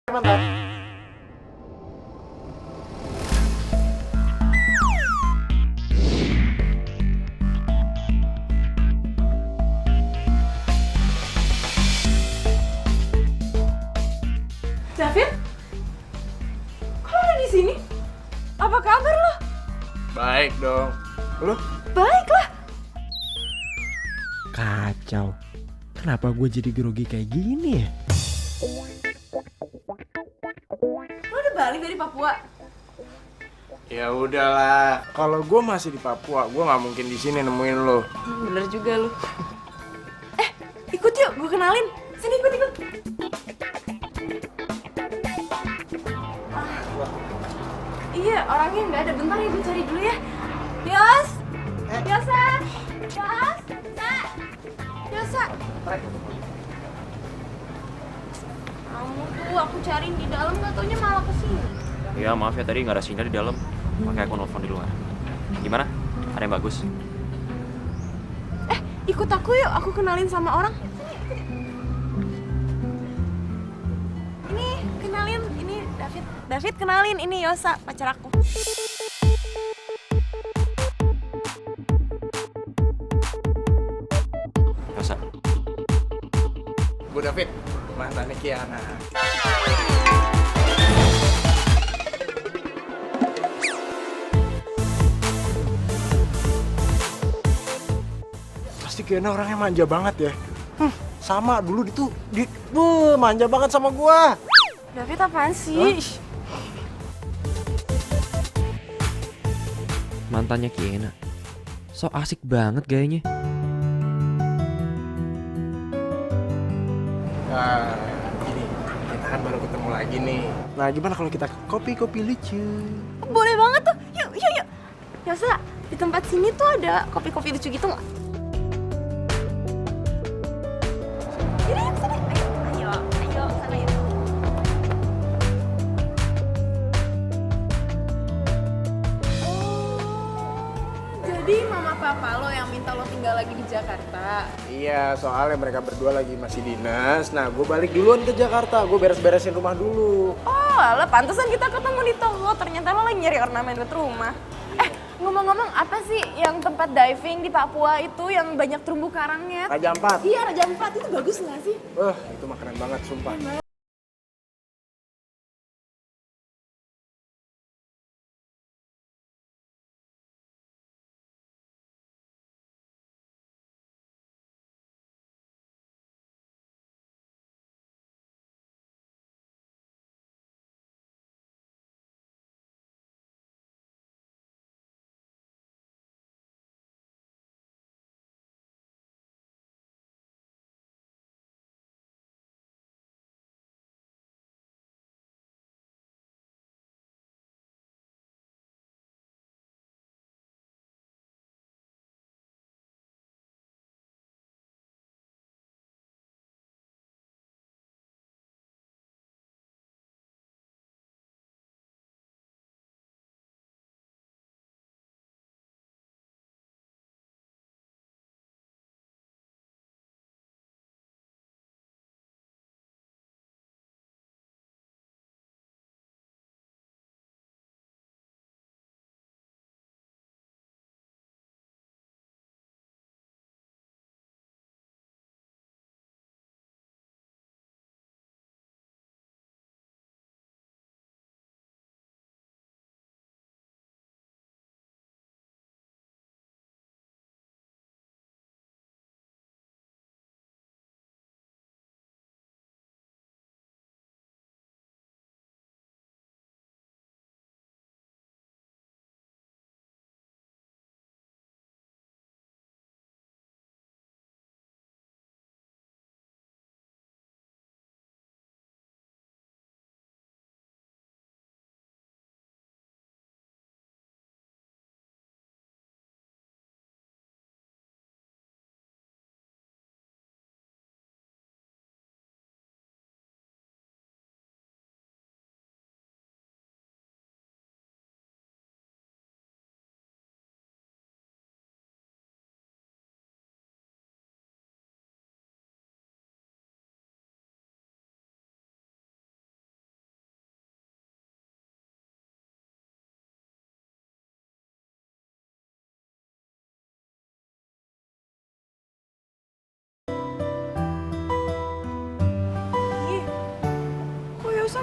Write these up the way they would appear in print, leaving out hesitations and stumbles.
Mantap. David? Kok lo ada di sini? Apa kabar lo? Baik dong. Lu? Baiklah. Kacau. Kenapa gue jadi grogi kayak gini ya? Lo udah balik dari Papua? Ya udahlah. Kalau gue masih di Papua, gue nggak mungkin di sini nemuin lo. Bener juga lo. Ikut yuk, gue kenalin. Sini ikut. Iya, orangnya nggak ada. Bentar ya, gue cari dulu ya. Yos! Yosa! Yos! Sa! Yosa! Kamu tuh aku cariin di dalam, nggak taunya malah kesini. Ya maaf ya tadi nggak ada sinyal di dalam, makanya aku nelfon di luar. Gimana? Ada yang bagus? Ikut aku yuk, aku kenalin sama orang. Ini, kenalin, ini David. David kenalin, ini Yosa, pacar aku. Masa? Gue David, mantannya Kiana. Pasti Kiana orangnya manja banget ya. Sama dulu manja banget sama gua. David apaan sih? Mantannya Kiena. So asik banget gayanya. Nah, gini, kita kan baru ketemu lagi nih. Nah, gimana kalau kita kopi-kopi lucu? Boleh banget tuh, yuk. Yosa, di tempat sini tuh ada kopi-kopi lucu gitu nggak? Yaudah, yuk sini. Ayo, sana yuk. Jadi mama papa lo yang minta lo tinggal lagi di Jakarta. Iya, soalnya mereka berdua lagi masih dinas. Nah, gue balik duluan ke Jakarta. Gue beres-beresin rumah dulu. Oh, alah, pantesan kita ketemu di toko. Ternyata lo lagi nyari ornamen buat rumah. Ngomong-ngomong, apa sih yang tempat diving di Papua itu yang banyak terumbu karangnya? Raja Ampat. Iya, Raja Ampat. Itu bagus nggak sih? Wah, itu makanan banget, sumpah.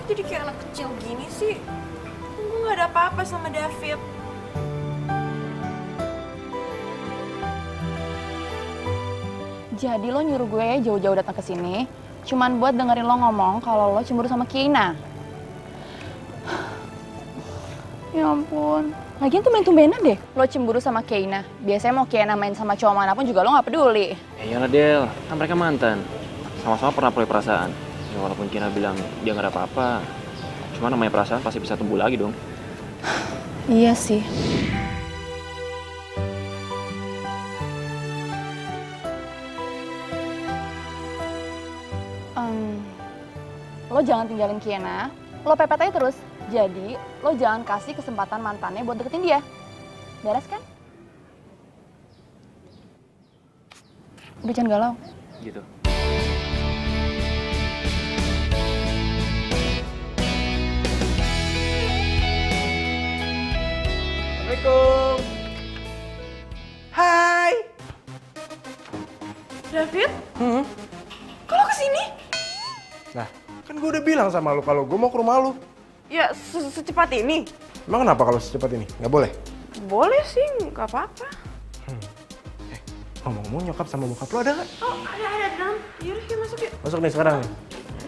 jadi kayak anak kecil gini sih? Gue gak ada apa-apa sama David. Jadi lo nyuruh gue jauh-jauh datang ke sini cuman buat dengerin lo ngomong kalau lo cemburu sama Kiana. Ya ampun. Lagian tuh main-tumbenan deh lo cemburu sama Kiana. Biasanya mau Kiana main sama cowok manapun juga lo gak peduli. Ya iyalah Del, kan mereka mantan. Sama-sama pernah punya perasaan. Ya walaupun Kina bilang dia gak ada apa-apa, cuma namanya perasaan pasti bisa tumbuh lagi dong. Iya sih. Lo jangan tinggalin Kiana, lo pepet aja terus. Jadi, lo jangan kasih kesempatan mantannya buat deketin dia. Beres kan? Udah jangan galau. Gitu. Assalamualaikum. Hai. David? Kok lo kesini? Nah, kan gue udah bilang sama lu kalau gue mau ke rumah lu. Ya, secepat ini? Emang kenapa kalau secepat ini? Nggak boleh? Boleh sih, nggak apa-apa. Ngomong-ngomong nyokap sama bokap lu ada nggak? Oh, ada di dalam. Yaudah, yuk masuk yuk. Masuk nih sekarang nih.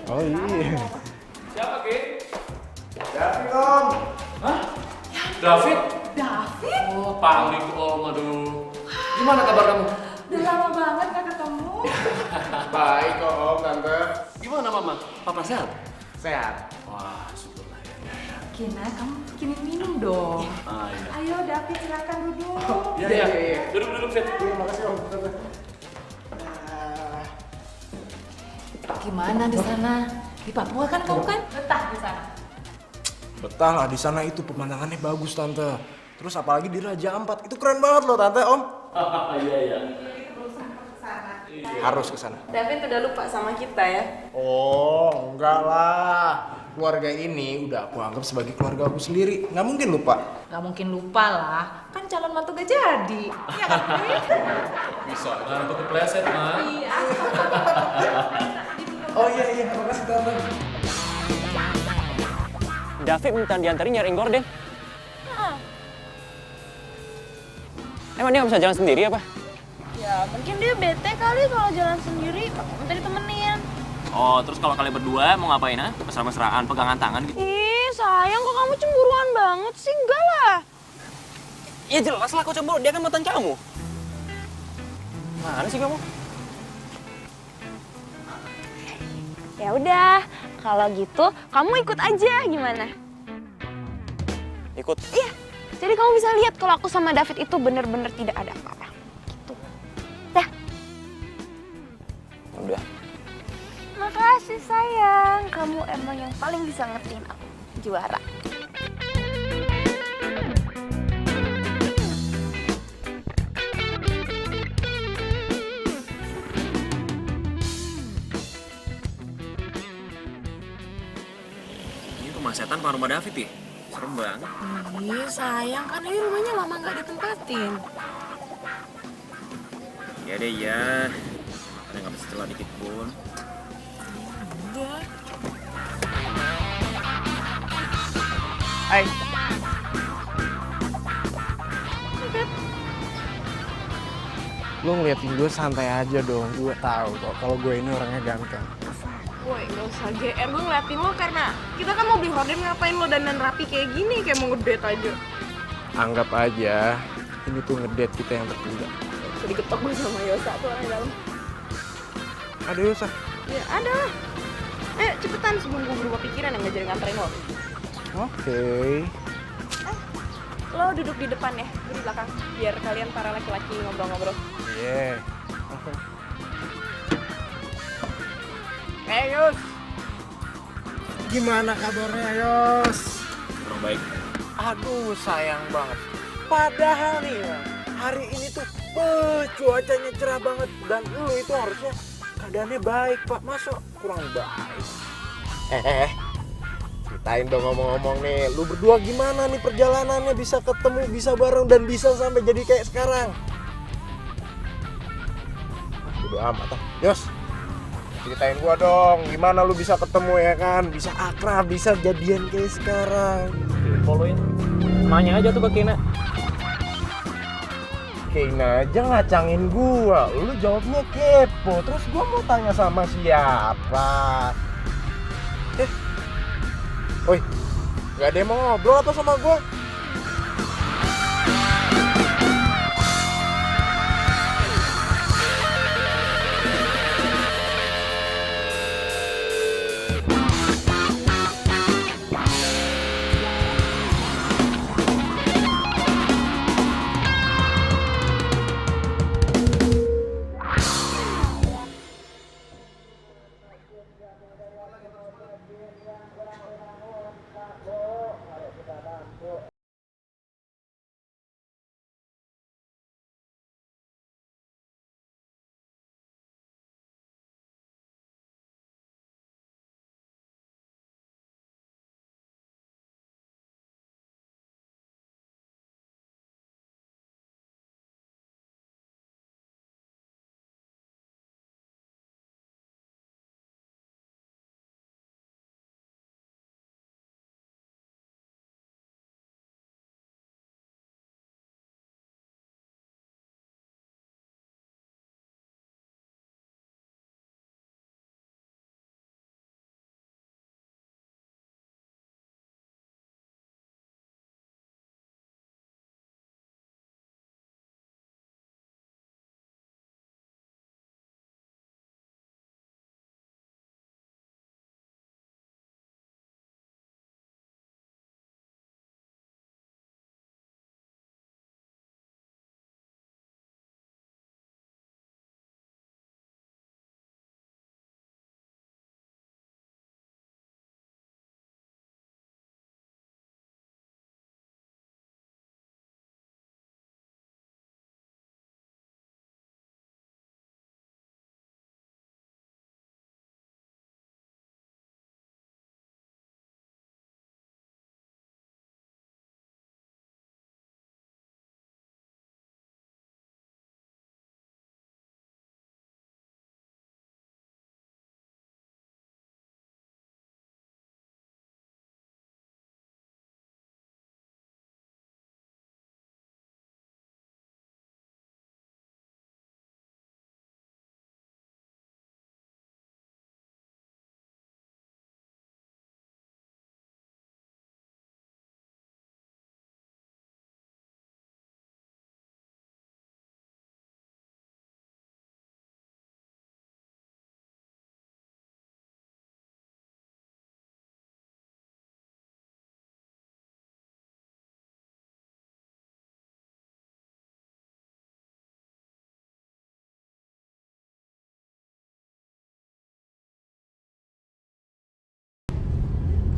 Oh iya. Siapa, Ki? David om. David? David? Oh, pamit Om, aduh. Gimana kabar kamu? Udah lama banget gak ketemu. Baik kok om, tante. Gimana Mama? Papa sehat? Sehat. Wah, syukurlah ya. Kina, kamu bikinin minum dong. Ah, iya. Ayo David, silakan duduk. Iya. Duduk, Fit. Iya, makasih om, tante. Gimana di sana? Di Papua kan kamu kan? Betah di sana. Betah lah, di sana itu pemandangannya bagus tante. Terus apalagi di Raja Ampat, itu keren banget loh tante om. Iya. Harus ke sana. David udah lupa sama kita ya? Oh, enggak lah. Keluarga ini udah aku anggap sebagai keluarga aku sendiri. Nggak mungkin lupa. Gak mungkin lupa lah, kan calon mantu gak jadi. Iya kan? Bisa. Jangan untuk kepleset, Ma. Iya. Oh iya, makasih tante. David minta diantarin nyariin gorden. Emang dia nggak bisa jalan sendiri apa? Ya, mungkin dia bete kali kalau jalan sendiri, minta ditemenin. Oh, terus kalau kalian berdua mau ngapain, ha? Mesra-mesraan, pegangan tangan gitu? Ih, sayang kok kamu cemburuan banget sih? Enggak lah. Ya jelas lah kau cemburu, dia kan mantan kamu. Mana sih kamu? Ya udah, kalau gitu kamu ikut aja gimana? Ikut. Iya, jadi kamu bisa lihat kalau aku sama David itu bener-bener tidak ada apa-apa. Gitu. Dah. Udah. Makasih sayang, kamu emang yang paling bisa ngertiin aku. Juara. Ini rumah setan apa rumah David ya? Serem banget. Iya sayang, kan ini rumahnya lama gak ditempatin. Ya deh ya. Makanya nggak bisa celah dikit pun. Udah. Hai. Lo ngeliatin gue santai aja dong. Gue tahu kok kalau gue ini orangnya ganteng. Woi, gak usah GR, gue ngeliatin lo karena kita kan mau beli horden, ngapain lo dandan rapi kayak gini, kayak mau ngedate aja. Anggap aja ini tuh ngedate kita yang tertunda. Jadi ketok gue sama Yosa tuh orang di dalam. Ada Yosa? Ya ada lah. Ayo cepetan sebelum gue berubah pikiran yang gak jadi nganterin lo. Oke. Lo duduk di depan ya, gue di belakang. Biar kalian para laki-laki ngobrol-ngobrol. Iya. Yus. Gimana kabarnya Yos? Kurang baik. Aduh sayang banget. Padahal nih ya, hari ini tuh cuacanya cerah banget. Dan lu itu harusnya keadaannya baik Pak. Masa kurang baik? Ceritain dong ngomong-ngomong nih. Lu berdua gimana nih perjalanannya bisa ketemu, bisa bareng dan bisa sampai jadi kayak sekarang? Udah amat ah. Yos, Ceritain gua dong, gimana lu bisa ketemu ya kan? Bisa akrab, bisa jadian kayak sekarang. Follow-in. Nanya aja tuh ke Kena. Kayaknya aja ngacangin gua, lu jawabnya kepo. Terus gua mau tanya sama siapa? Woi, gak ada yang mau ngobrol apa sama gua?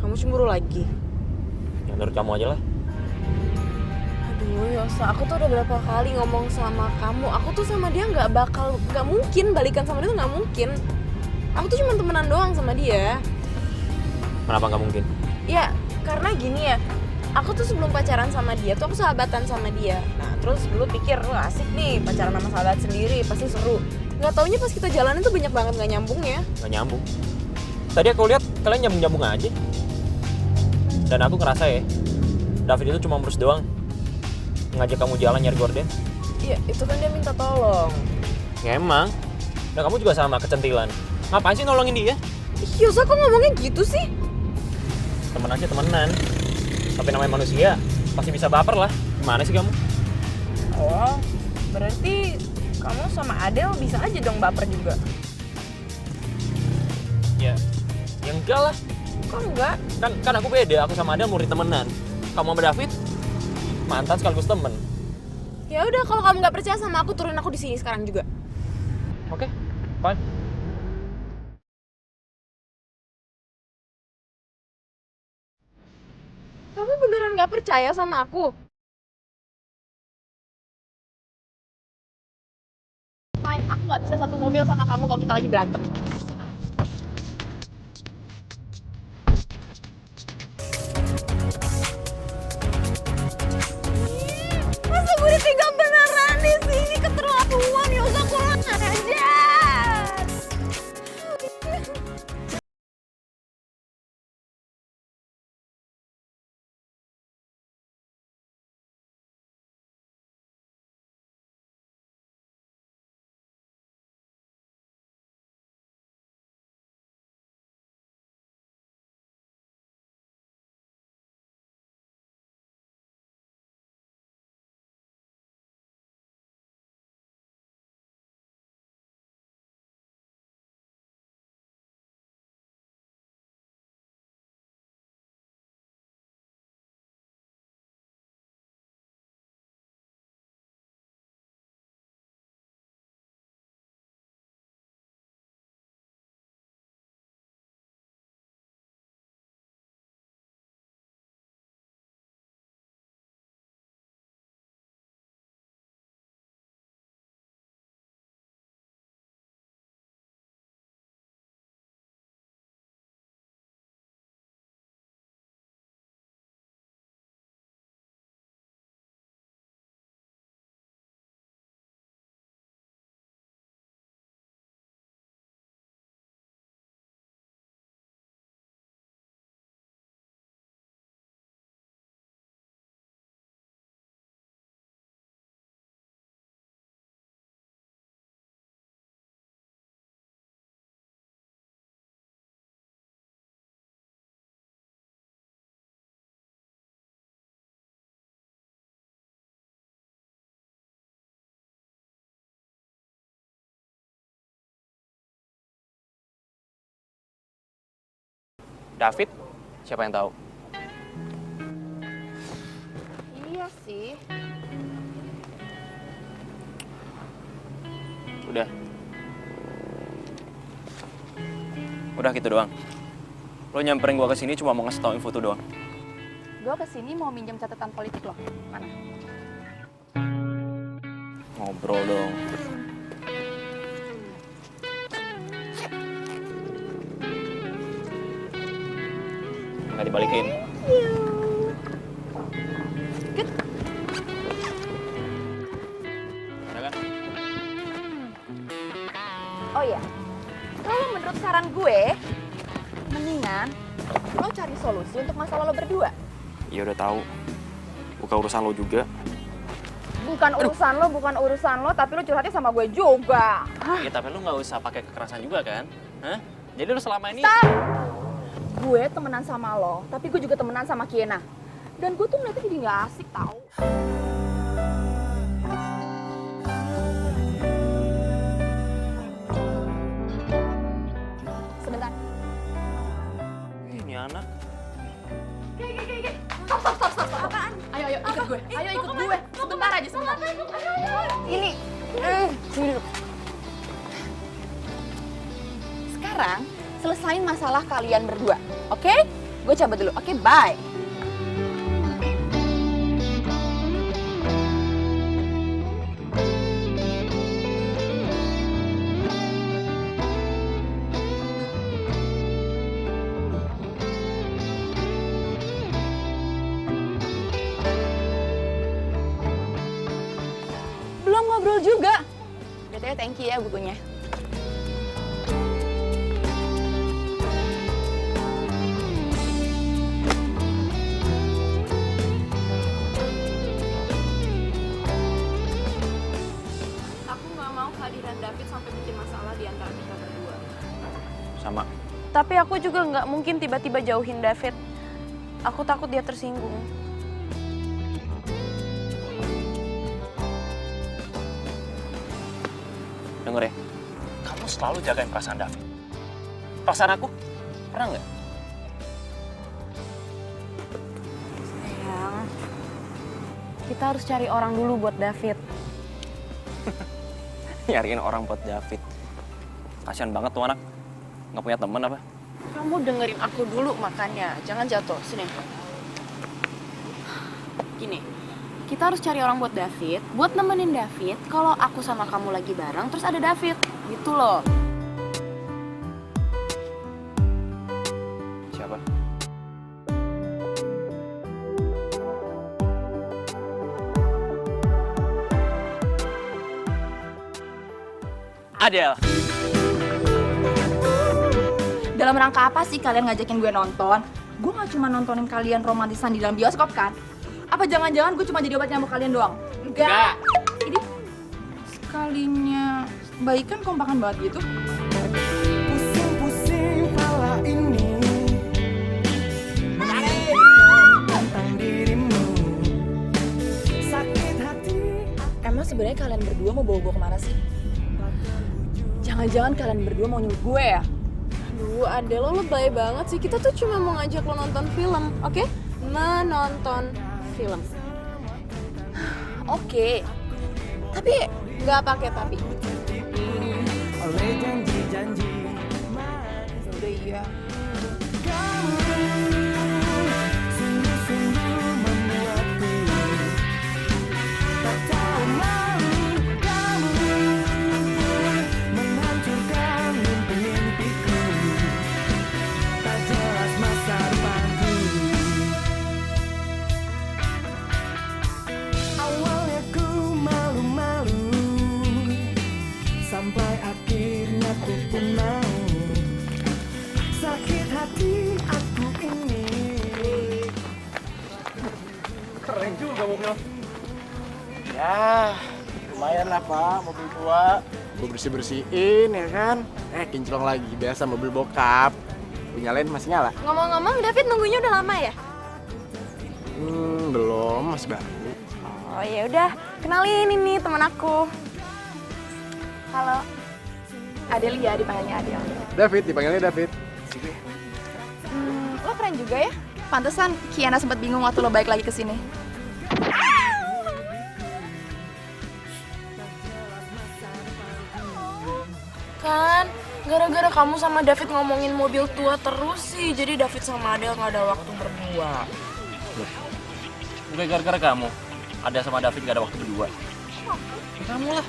Kamu cemburu lagi? Ya menurut kamu aja lah. Aduh Yosa, aku tuh udah berapa kali ngomong sama kamu, aku tuh sama dia nggak mungkin balikan sama dia tuh nggak mungkin. Aku tuh cuma temenan doang sama dia. Kenapa nggak mungkin? Ya karena gini ya, aku tuh sebelum pacaran sama dia tuh aku sahabatan sama dia. Nah terus dulu pikir, wah asik nih pacaran sama sahabat sendiri, pasti seru. Nggak taunya pas kita jalanin tuh banyak banget nggak nyambungnya. Nggak nyambung. Tadi aku lihat kalian nyambung-nyambung aja. Dan aku ngerasa ya, David itu cuma merus doang. Ngajak kamu jalan nyari gorden. Iya itu kan dia minta tolong. Ya emang. Dan kamu juga sama, kecentilan. Ngapain sih nolongin dia? Ih Yosa kok ngomongnya gitu sih? Temen aja temenan. Tapi namanya manusia, pasti bisa baper lah. Gimana sih kamu? Oh, berarti kamu sama Adele bisa aja dong baper juga. Ya enggak lah. Kok enggak? Kan aku beda, aku sama Adele murid temenan. Kamu sama David, mantan sekaligus temen. Ya udah kalau kamu nggak percaya sama aku, turunin aku di sini sekarang juga. Oke, fine. Kamu beneran nggak percaya sama aku? Fine, aku nggak bisa satu mobil sama kamu kalau kita lagi berantem. Masa gue ditinggal beneran di sini, keterlaluan. Yosa kurang ajar. David, siapa yang tahu? Iya sih. Udah. Udah gitu doang. Lo nyamperin gua ke sini cuma mau ngasih tau info tuh doang. Gue kesini mau minjem catatan politik lo. Mana? Ngobrol dong. Nggak dibalikin. Ada kan? Oh iya, kalau menurut saran gue, mendingan lo cari solusi untuk masalah lo berdua. Ya udah tahu. Bukan urusan lo juga. Bukan urusan lo, tapi lo curhatnya sama gue juga. Ya tapi lu nggak usah pakai kekerasan juga kan? Hah? Jadi lu selama ini Stop! Gue temenan sama lo, tapi gue juga temenan sama Kiena. Dan gue tuh ngeliatnya jadi gak asik tau. Sebentar. ini anak. Stop. Apaan? Ayo ikut gue. Ayo ikut gue. Sebentar aja, sebentar. Ini. Sini dulu. Sekarang selesain masalah kalian berdua, oke? Gue cabut dulu, oke? Bye. Belum ngobrol juga. BTW thank you ya bukunya. Aku nggak mau kehadiran David sampai bikin masalah di antara kita berdua. Sama. Tapi aku juga nggak mungkin tiba-tiba jauhin David. Aku takut dia tersinggung. Denger ya, kamu selalu jagain perasaan David. Perasaan aku, pernah nggak? Sayang, kita harus cari orang dulu buat David. Nyariin orang buat David. Kasian banget tuh anak, nggak punya temen apa? Kamu dengerin aku dulu makanya, jangan jatuh. Sini. Gini, kita harus cari orang buat David, buat nemenin David kalau aku sama kamu lagi bareng terus ada David. Gitu loh. Siapa? Adele. Dalam rangka apa sih kalian ngajakin gue nonton? Gue gak cuma nontonin kalian romantisan di dalam bioskop kan? Apa jangan-jangan gue cuma jadi obat nyamuk kalian doang? Enggak. Ini sekalinya baikan kompakan banget gitu. Pusing-pusing pala ini tentang dirimu. Sakit hati. Emang sebenarnya kalian berdua mau bawa gue kemana sih? Jangan-jangan kalian berdua mau nyuruh gue ya? Aduh, Adele, lo lebay banget sih. Kita tuh cuma mau ngajak lo nonton film, oke? Menonton film. Oke. Tapi Nggak pakai tapi. Oleh janji-janji udah iya. sungguh-sungguh membuatku tak tahu malu. Kamu menghancurkan mimpi-mimpiku, tak jelas masa depanku. Awalnya ku malu-malu, sampai akhirnya ku pun mau. Sakit hati aku ini. Keren juga mobil. Ya, lumayan lah Pak, mobil tua. Gue bersih-bersihin ya kan. Kinclong lagi, biasa mobil bokap. Nyalain masih nyala? Ngomong-ngomong, David nunggunya udah lama ya? Belum, masih baru. Oh ya udah, kenalin ini teman aku. Halo. Adele ya, dipanggilnya Adele. David, dipanggilnya David. keren juga ya. Pantesan Kiana sempat bingung waktu lo balik lagi ke sini. Kan, gara-gara kamu sama David ngomongin mobil tua terus sih, jadi David sama Adele nggak ada waktu berdua. Bukan gara-gara kamu. Ada sama David gak ada waktu berdua. Ya, kamu lah.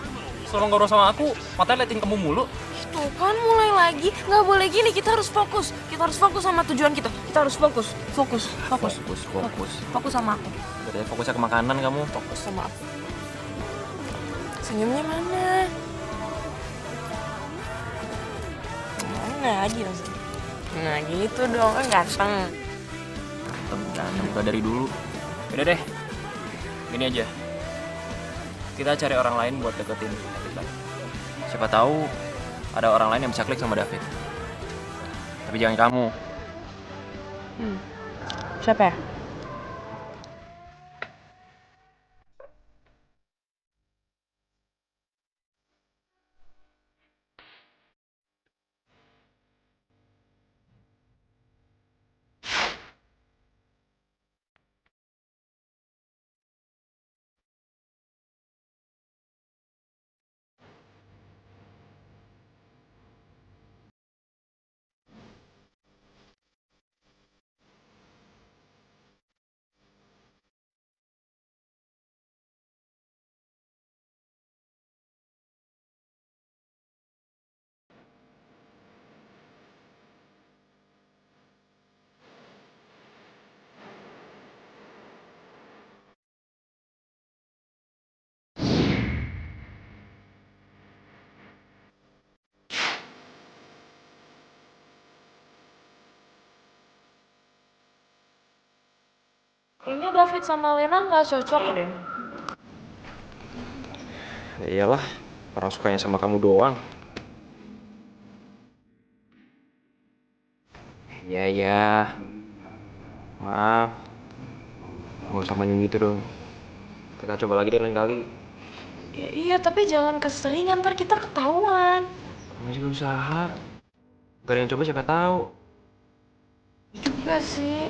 Selalu ngobrol sama aku, matanya liatin kamu mulu. Tuh kan mulai lagi, nggak boleh gini, kita harus fokus. Kita harus fokus sama tujuan kita. Kita harus fokus. Fokus sama aku. Udah fokusnya ke makanan kamu. Fokus sama aku. Senyumnya mana? Mana lagi langsung. Nah gitu dong, kan ganteng. Ganteng udah dari dulu. Udah deh. Gini aja. Kita cari orang lain buat deketin David lagi. Siapa tahu ada orang lain yang bisa klik sama David. Tapi jangan kamu. Siapa ya? Kayaknya David sama Lena nggak cocok deh. Ya iyalah, orang sukanya sama kamu doang. Iya. Maaf. Gak usah main gitu dong. Kita coba lagi deh lain kali. Ya, iya, tapi jangan keseringan, ntar kita ketahuan. Masih juga usaha. Gak ada yang coba siapa tahu. Juga sih.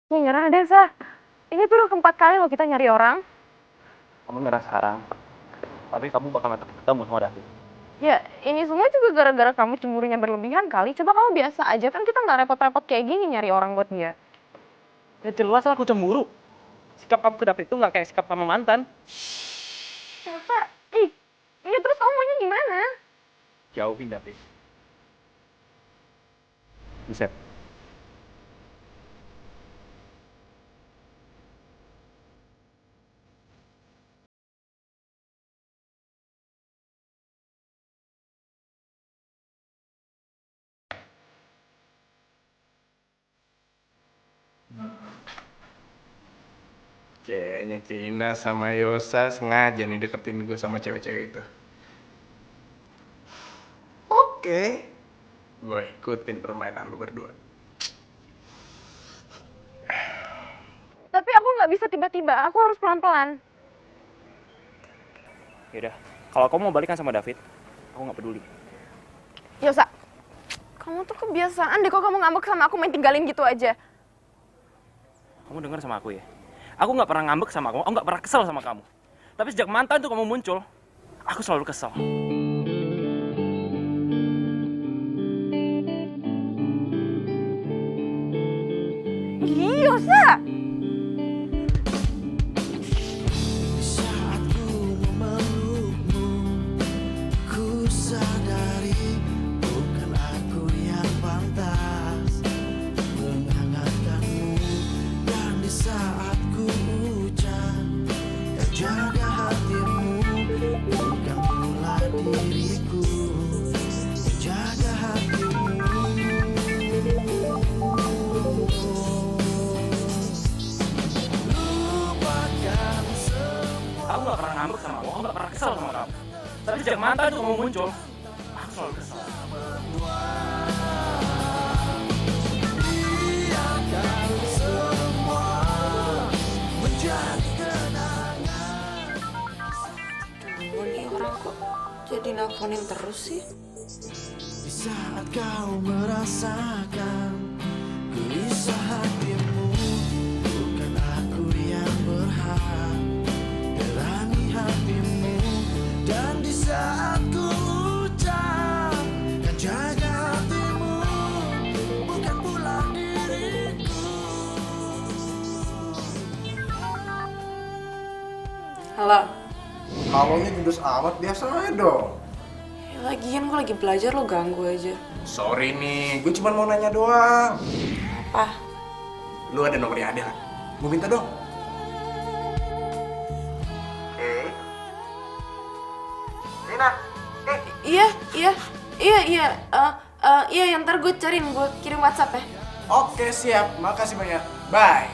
Ini nyerah deh, Sa. Ini tuh udah keempat kali loh kita nyari orang. Kamu ngerasa sekarang. Tapi kamu bakal ketemu sama David. Ya, ini semua juga gara-gara kamu cemburunya berlebihan kali. Coba kamu biasa aja, kan kita nggak repot-repot kayak gini nyari orang buat dia. Ya jelas aku cemburu. Sikap kamu ke David itu nggak kayak sikap sama mantan. Sa, iya terus kamu maunya gimana? Jauhin David. Bisa. Kayaknya Cina sama Yosa sengaja nih deketin gue sama cewek-cewek itu. Oke. Gue ikutin permainan lu berdua. Tapi aku nggak bisa tiba-tiba, aku harus pelan-pelan. Yaudah, kalau kamu mau balikan sama David, aku nggak peduli. Yosa, kamu tuh kebiasaan deh kok kamu ngambek sama aku main tinggalin gitu aja. Kamu dengar sama aku ya? Aku nggak pernah ngambek sama kamu, aku nggak pernah kesel sama kamu. Tapi sejak mantan tuh kamu muncul, aku selalu kesel. Yosa! sejak mantan tuh kamu muncul. Aku selalu kesal. Ini orang kok jadi nelfonin terus sih? Di saat kau merasakan gelisah hatimu, bukan aku yang berhak berani hatimu. Dan di saat ku ucapkan jaga hatimu, bukan pula diriku. Halo. Halonya judes amat, biasa aja dong. Ya, lagian gue lagi belajar, lo ganggu aja. Sorry nih, gue cuma mau nanya doang. Apa? Lu ada nomornya Adel? Gue minta dong. Rina, Iya, yang ntar gue cariin, gue kirim WhatsApp ya. Oke siap, makasih banyak. Bye.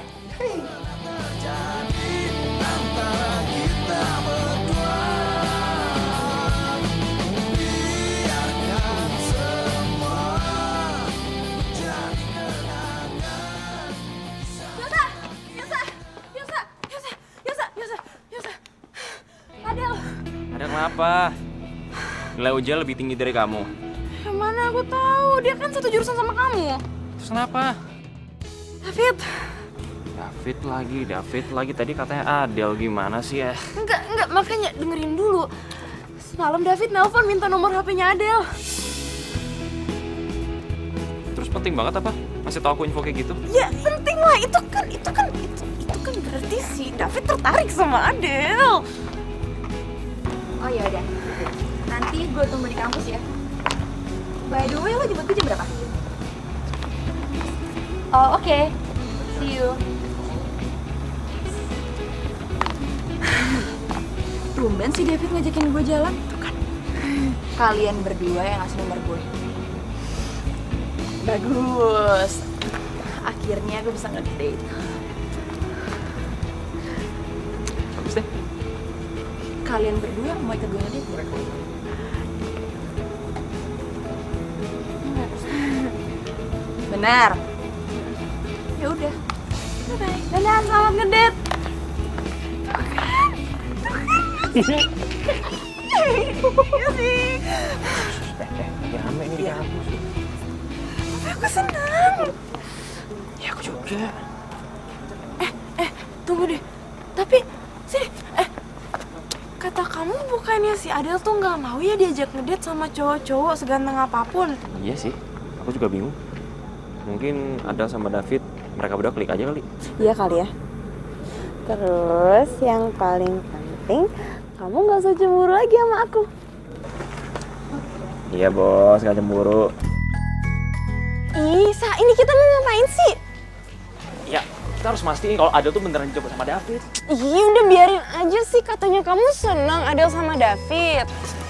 Adel, Ada kenapa? Nilai ujian lebih tinggi dari kamu. yang mana aku tahu, dia kan satu jurusan sama kamu. Terus kenapa? David, David lagi. Tadi katanya Adel, gimana sih ya? enggak, makanya dengerin dulu. Semalam David nelpon minta nomor HP-nya Adel. Terus penting banget apa? Masih tahu aku info kayak gitu? Ya penting lah, itu kan berarti si David tertarik sama Adel. Oh ya udah. Nanti gue tunggu di kampus ya. By the way, lo jemput gue jam berapa? Oh, oke. See you. Tumben si David ngajakin gue jalan. Tuh kan. Kalian berdua yang ngasih nomor gue. Bagus. Akhirnya gue bisa ngedate. Bagus deh. Kalian berdua mau ikut gue ngedate? Benar. Ya udah. Bye. Dadah, selamat ngedate. Iya sih. Lagi rame nih di kampus. Aku senang. Ya aku juga. Tunggu deh. Tapi sini, kata kamu bukannya si Adel tuh nggak mau ya diajak ngedate sama cowok-cowok seganteng apapun? Iya sih, aku juga bingung. Mungkin Adel sama David, mereka berdua klik aja kali. Iya kali ya. Terus yang paling penting, kamu nggak usah cemburu lagi sama aku. Iya bos, gak cemburu. Isa, ini kita mau ngapain sih? Ya, kita harus mastiin kalau Adel tuh beneran dicoba sama David. Iya udah biarin aja sih, katanya kamu senang Adel sama David.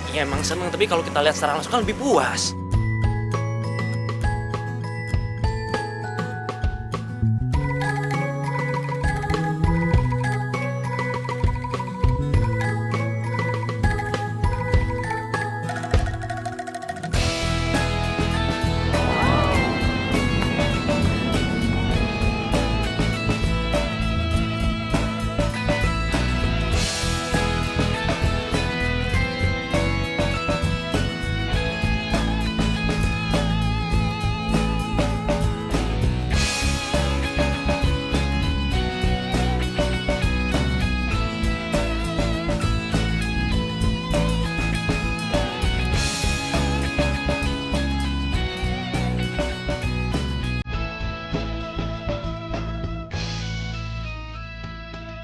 Iya emang seneng, tapi kalau kita lihat secara langsung kan lebih puas.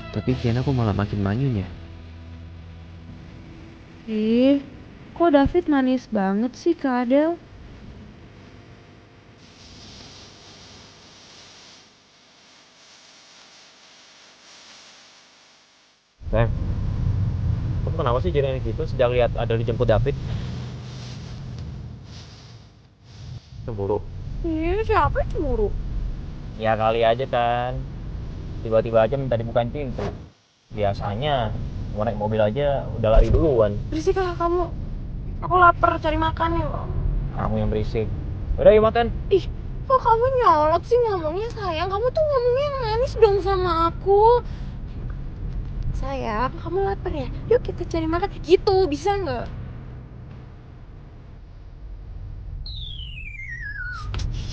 Tapi kayaknya aku malah makin manyun ya. Kok David manis banget sih ke Adel? Bang, kamu kenapa sih jadi aneh gitu sejak lihat Adel dijemput David? Cemburu? Iya, siapa yang cemburu? Ya kali aja kan. Tiba-tiba aja minta dibukain pintu. Biasanya mau naik mobil aja udah lari duluan. Berisik lah kamu. Aku lapar, cari makan yuk. Kamu yang berisik. Udah yuk makan. Ih, kok kamu nyolot sih ngomongnya sayang? Kamu tuh ngomongnya yang manis dong sama aku. Sayang, kamu lapar ya? Yuk kita cari makan. Gitu, bisa nggak?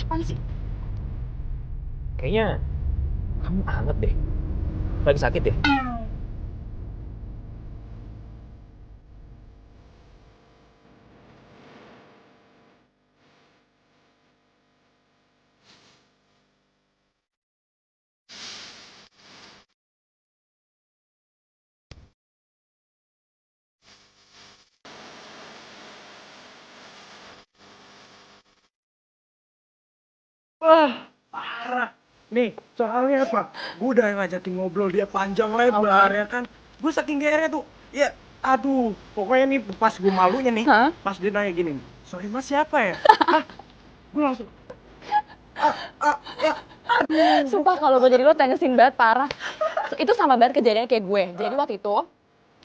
Apaan sih? Kayaknya kamu anget deh. Lagi sakit ya? Wah, parah. Nih, soalnya apa? Gue udah ngajakin ngobrol dia panjang lebar ya kan. Gue saking GR-nya tuh, ya aduh. Pokoknya nih pas gue malunya nih, pas dia nanya gini, sorry mas siapa ya? Gue langsung, ya. Sumpah kalau gue jadi lo tengesin banget parah. Itu sama banget kejadiannya kayak gue. Jadi waktu itu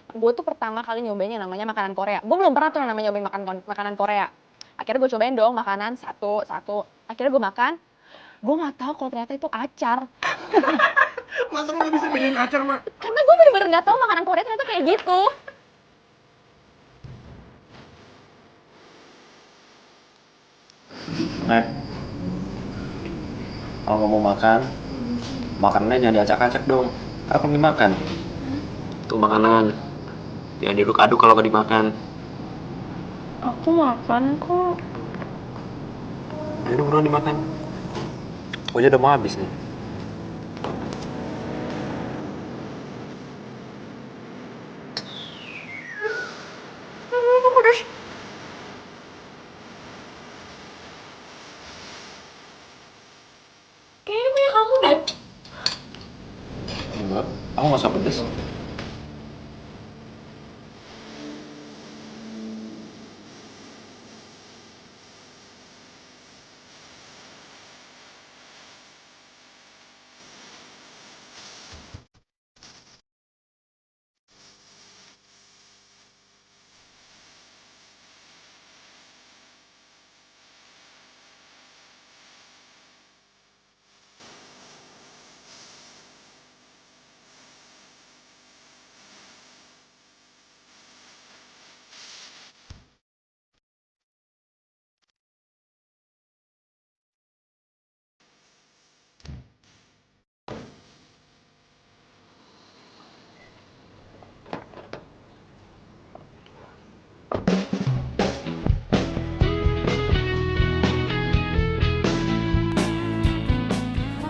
gue tuh pertama kali nyobain yang namanya makanan Korea. Gue belum pernah tuh namanya nyobain makanan Korea. Akhirnya gue cobain dong makanan satu. Akhirnya gue makan. Gue nggak tahu kalau ternyata itu acar. Masa nggak bisa bedain acar mah? Karena gue bener-bener nggak tahu makanan Korea ternyata kayak gitu. Kalau nggak mau makan, makanannya jangan diacak-acak dong. Aku lagi makan. Tuh makanan. Jangan diaduk-aduk kalau nggak dimakan. Aku makan kok. Ayo buruan dimakan. Pokoknya udah mau habis nih. Kayaknya punya kamu deh. Enggak, aku nggak suka pedes.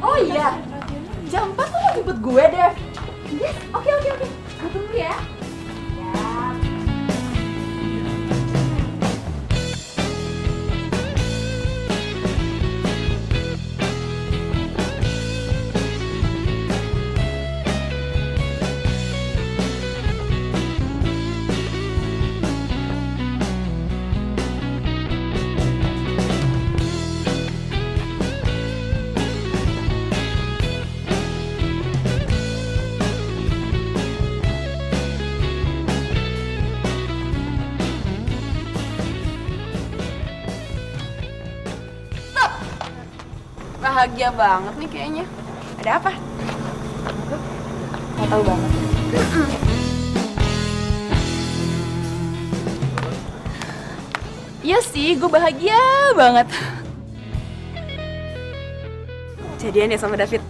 Oh iya, jam 4 lo mau jemput gue, Dev? Yes, oke. Gue tunggu ya. Bahagia banget nih kayaknya. Ada apa? Gak tau banget. Iya sih, gue bahagia banget. Jadian ya sama David.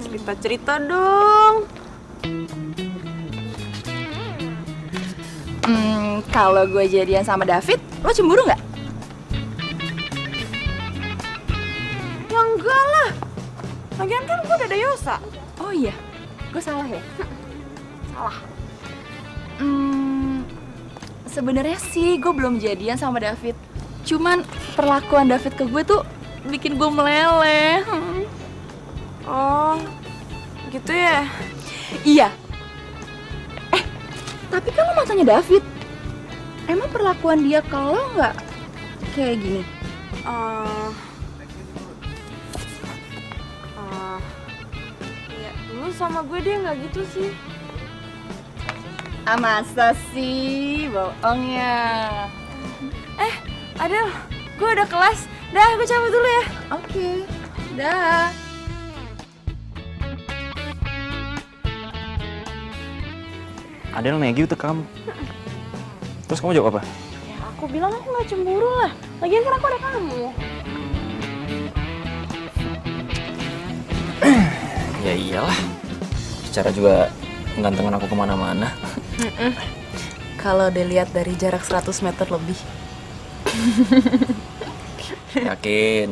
Cerita-cerita dong. Kalau gue jadian sama David, lo cemburu nggak? Ya enggak lah. Lagian kan gue udah ada Yosa. Oh iya, gue salah ya? Salah. Sebenarnya sih gue belum jadian sama David. Cuman perlakuan David ke gue tuh bikin gue meleleh. Oh, gitu ya? Iya. Tapi kan lo mantannya David. Emang perlakuan dia ke lo nggak kayak gini? Ya dulu sama gue dia nggak gitu sih. Ah, masa sih? Bohong ya. Adel, gue udah kelas. Dah, gue cabut dulu ya. Oke. Dah. Adel negi untuk kamu. Terus kamu jawab apa? Ya, aku bilang aku nggak cemburu lah. Lagian kan aku ada kamu. Ya iyalah. Secara juga gantengin aku kemana-mana. Kalau dilihat dari jarak 100 meter lebih. Yakin.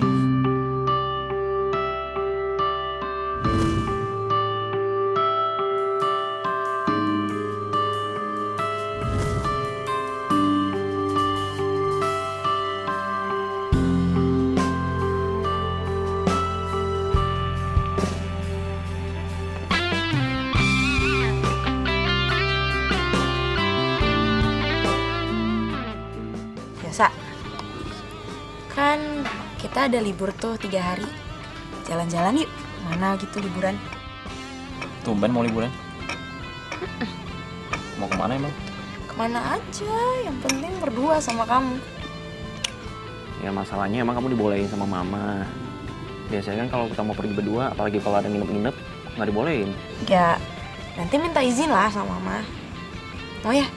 Biasa. Kan kita ada libur tuh 3 hari. Jalan-jalan yuk. Mana gitu liburan? Tumben mau liburan. Mau kemana emang? Kemana aja, yang penting berdua sama kamu. Ya masalahnya emang kamu dibolehin sama mama. Biasanya kan kalau kita mau pergi berdua, apalagi kalau ada nginep-nginep, nggak dibolehin. Ya, nanti minta izin lah sama mama. Mau ya?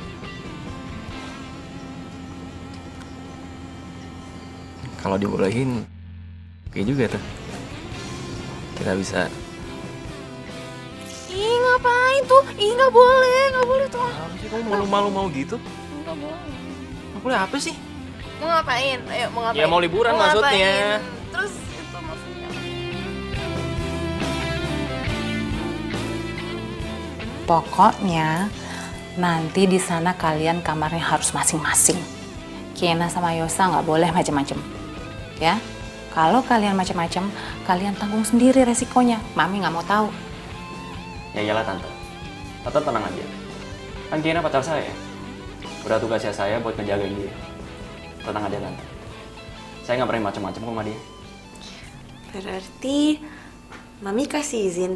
Kalau dibolehin, oke juga tuh. Kita bisa. Ih, ngapain tuh? Ih, nggak boleh tuh. Apa sih kamu malu-malu mau gitu? Nggak boleh. Aku boleh apa sih? Mau ngapain? Ayo, mau ngapain? Ya mau liburan Mau maksudnya. ngapain? Terus itu maksudnya. Pokoknya nanti di sana kalian kamarnya harus masing-masing. Kiena sama Yosa nggak boleh macem-macem, ya. Kalau kalian macem-macem, kalian tanggung sendiri resikonya. Mami nggak mau tahu. Ya iyalah tante. Tante tenang aja. Kan Kiana pacar saya. Udah tugasnya saya buat ngejagain dia. Tenang aja tante. Saya nggak pernah macam-macam sama dia. Berarti Mami kasih izin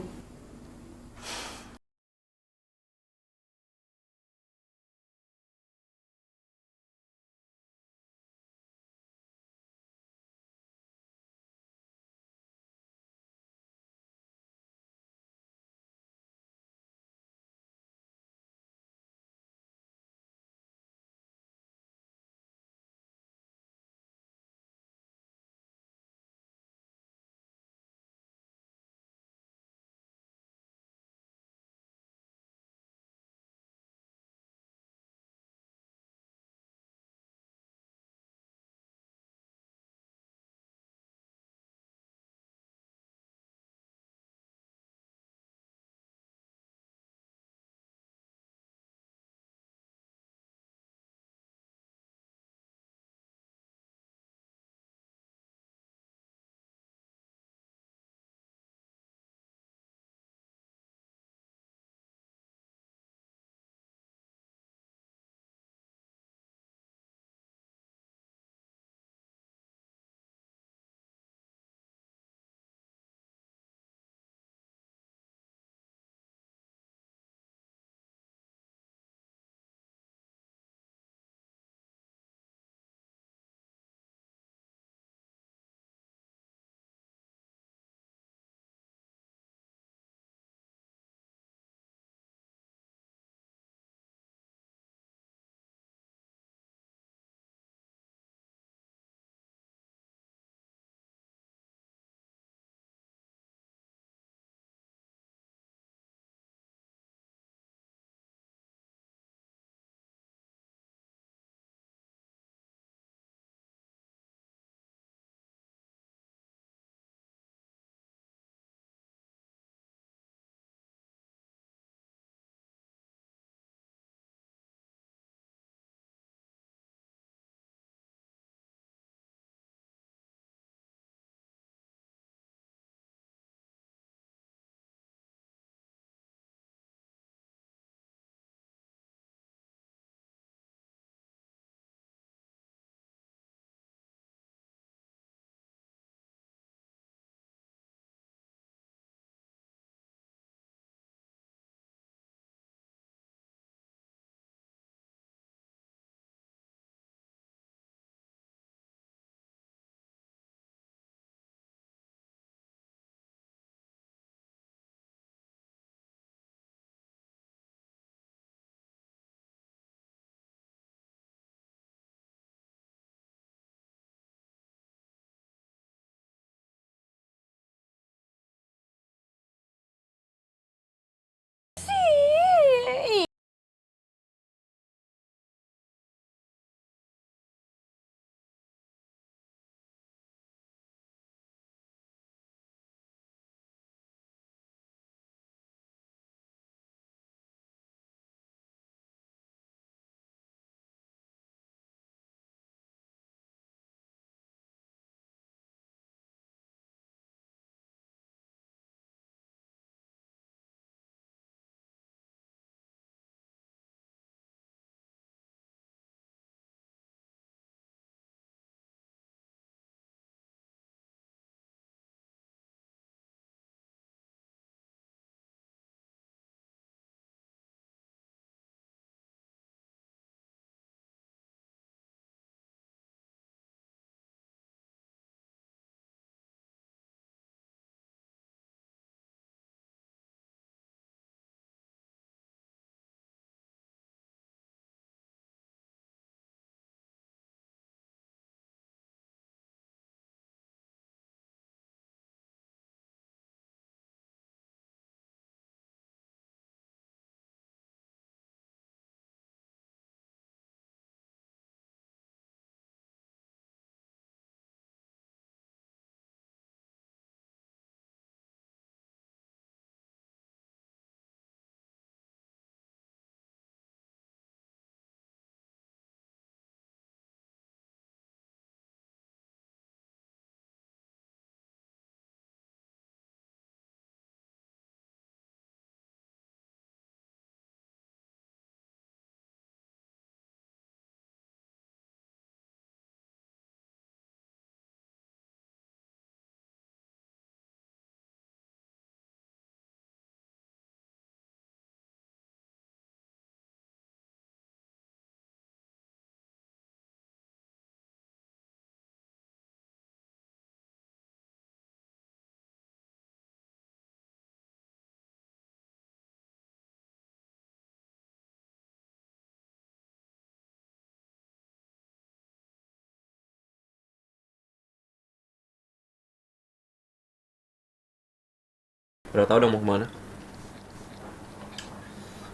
Udah tahu dong mau kemana?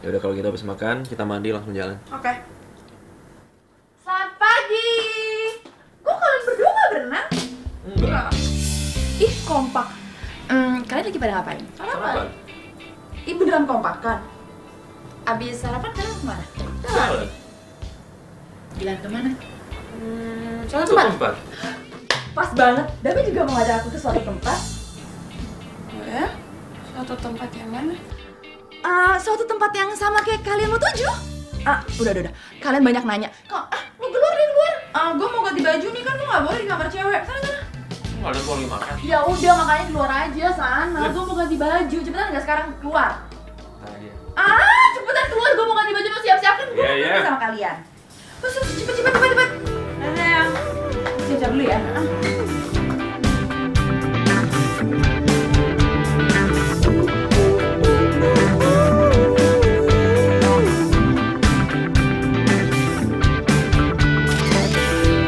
Ya udah kalau gitu habis makan kita mandi langsung jalan. Oke. Selamat pagi. Kok kalian berdua nggak berenang? Enggak. Ih, kompak. Kalian lagi pada ngapain? Sarapan. Ih, beneran kompak kan? Abis sarapan kalian kemana? Jalan. Jalan kemana? Suatu Suatu tempat. tempat. Pas banget. David juga mau ngajak aku ke suatu tempat. Ya? Suatu tempat yang mana? Suatu tempat yang sama kayak kalian mau tuju. Udah. Kalian banyak nanya. Kok, lu keluar deh, keluar. Gue mau ganti baju nih, kan lu gak boleh di kamar cewek. Sana. Enggak ada lagi makan. Ya udah, makanya keluar aja sana. Gue mau ganti baju. Cepetan nggak sekarang keluar. Nah, iya. Cepetan keluar. Gue mau ganti baju, mau siap-siap kan gue Iya. sama kalian. Terus cepet. Nah, siap-siap dulu ya.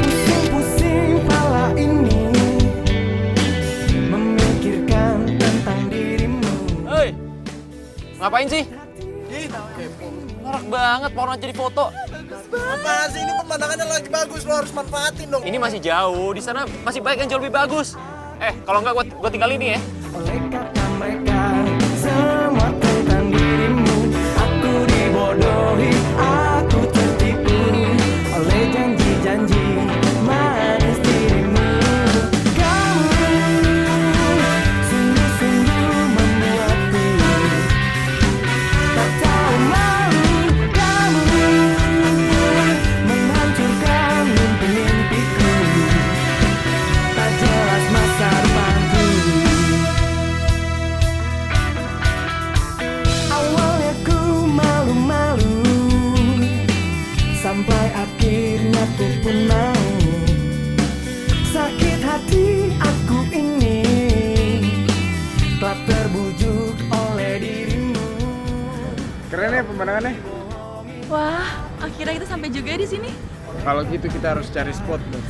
Pusing-pusing pala ini memikirkan tentang dirimu. Hei, ngapain sih? Norak banget, porno jadi foto. Apa sih, ini pemandangannya lagi bagus, lo harus manfaatin dong. Ini masih jauh, di sana masih banyak yang jauh lebih bagus. Kalau enggak gua tinggal ini ya. Oleh kata mereka semua tentang dirimu, aku dibodohi, aku tertipu oleh janji-janji manis dirimu. Kamu sungguh-sungguh membuatku tak tahu malu. Kamu menghancurkan mimpi-mimpiku, tak jelas masa depanku. Awalnya ku malu-malu, sampai akhirnya ku pun mau. Sakit hati aku ini telah terbujuk oleh dirimu. Keren ya pemandangannya. Wah, akhirnya kita sampai juga di sini. Kalau gitu kita harus cari spot tuh.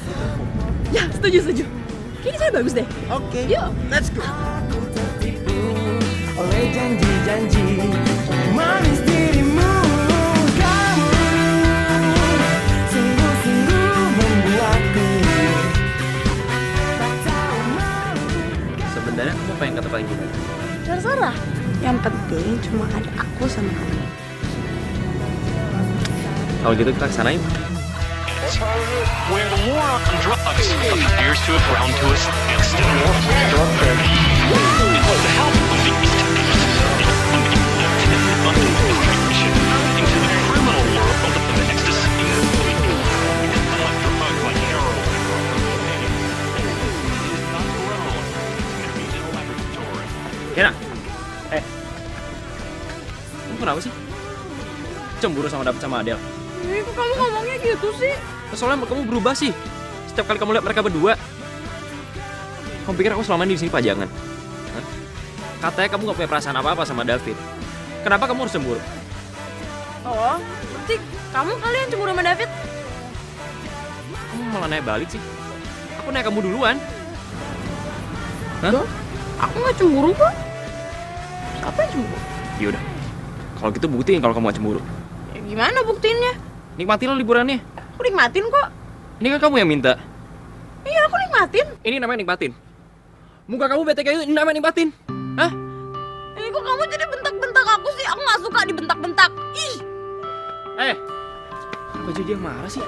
Ya, setuju. Kayaknya saya bagus deh. Oke. Yuk. Let's go. Aku tertipu oleh janji-janji manis dirimu. Kamu sungguh-sungguh membuatku tak tahu malu. Sebenarnya kamu pengen ke tempat kita. Terserah. Yang penting cuma ada aku sama kamu. Kalau gitu kita kesana yuk. Where the war on drugs appears to have ground to a standstill. With the help of the East into the criminal world of ecstasy, drug like heroin. It is not grown in a laboratory. Kena, kamu kenapa sih? Cemburu sama David sama Adele? Kok kamu ngomongnya gitu sih? Soalnya kamu berubah sih. Setiap kali kamu lihat mereka berdua. Kamu pikir aku selama ini di sini pajangan? Hah? Katanya kamu gak punya perasaan apa-apa sama David. Kenapa kamu harus cemburu? Oh, berarti kamu kalian cemburu sama David? Kamu malah nanya balik sih. Aku nanya kamu duluan. Hah? Aku nggak cemburu kok. Siapa yang cemburu? Yaudah. Kalau gitu buktiin kalau kamu gak cemburu. Ya, gimana buktiinnya? Nikmatilah liburannya. Aku nikmatin kok. Ini kan kamu yang minta. Iya, aku nikmatin. Ini namanya nikmatin. Muka kamu bete kayak gitu, ini namanya nikmatin. Hah? Ini kok kamu jadi bentak-bentak aku sih? Aku nggak suka dibentak-bentak. Ih. Kok jadi yang marah sih?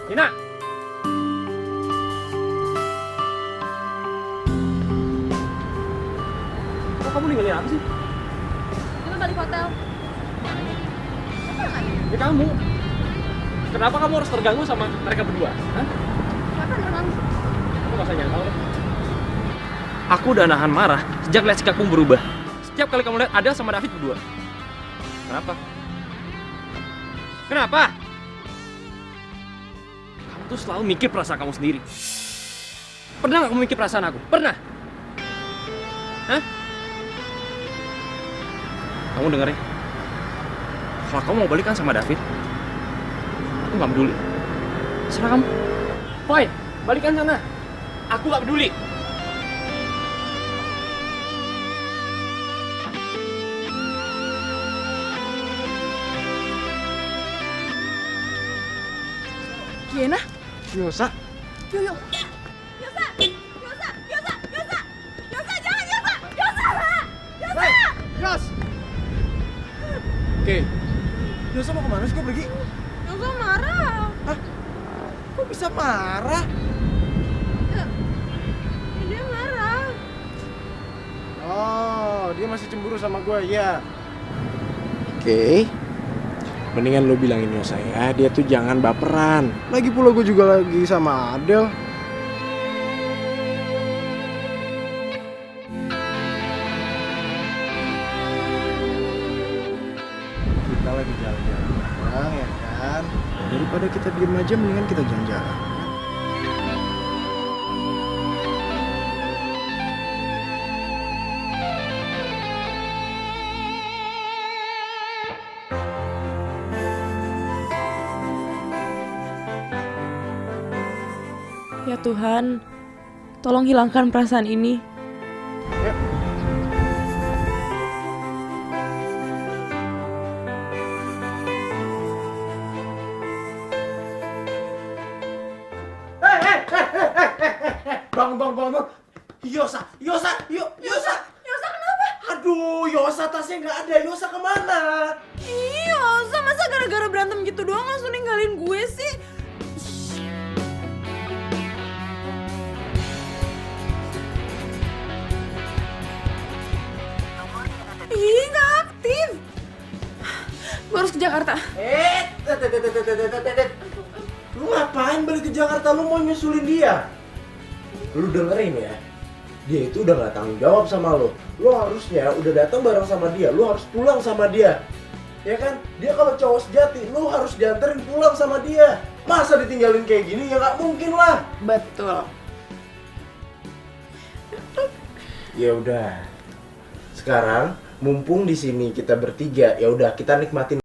Tina! Kok kamu ninggalin aku sih? Kita balik hotel. Ya kamu. Kenapa kamu harus terganggu sama mereka berdua? Hah? Siapa yang terganggu? Kamu gak usah nyangkal deh. Aku udah nahan marah sejak lihat sikapmu berubah. Setiap kali kamu lihat Adele sama David berdua. Kenapa? Kenapa? Kamu tuh selalu mikir perasaan kamu sendiri. Pernah gak kamu mikir perasaan aku? Pernah? Hah? Kamu denger ya? Kalau kamu mau balikan sama David, aku gak peduli. Serah kamu. Fine, balikan sana. Aku gak peduli. Kiena? Yosa? Yuk, yuk. Yos! Oke. Yosa mau kemana sih? Kok pergi? Yosa marah. Hah? Kok bisa marah? Dia marah. Oh, dia masih cemburu sama gue, ya. Oke. Mendingan lo bilangin Yosa ya, dia tuh jangan baperan. Lagi pula gue juga lagi sama Adel. Kita lagi jalan-jalan bareng ya kan. Daripada kita diem aja, mendingan kita jalan-jalan. Ya Tuhan, tolong hilangkan perasaan ini. Bang. Yosa. Yosa kenapa? Aduh, Yosa tasnya nggak ada. Yosa kemana? Yosa masa gara-gara berantem gitu doang langsung ninggalin gue sih? Ih, nggak aktif. Gue harus ke Jakarta. Lu ngapain balik ke Jakarta? Lu mau nyusulin dia? Lu dengerin ya, dia itu udah gak tanggung jawab sama lu. Lu harusnya udah datang bareng sama dia. Lu harus pulang sama dia, ya kan? Dia kalau cowok sejati, lu harus dianterin pulang sama dia. Masa ditinggalin kayak gini? Ya gak mungkin lah. Betul. Ya udah. Sekarang mumpung di sini kita bertiga, ya udah kita nikmatin.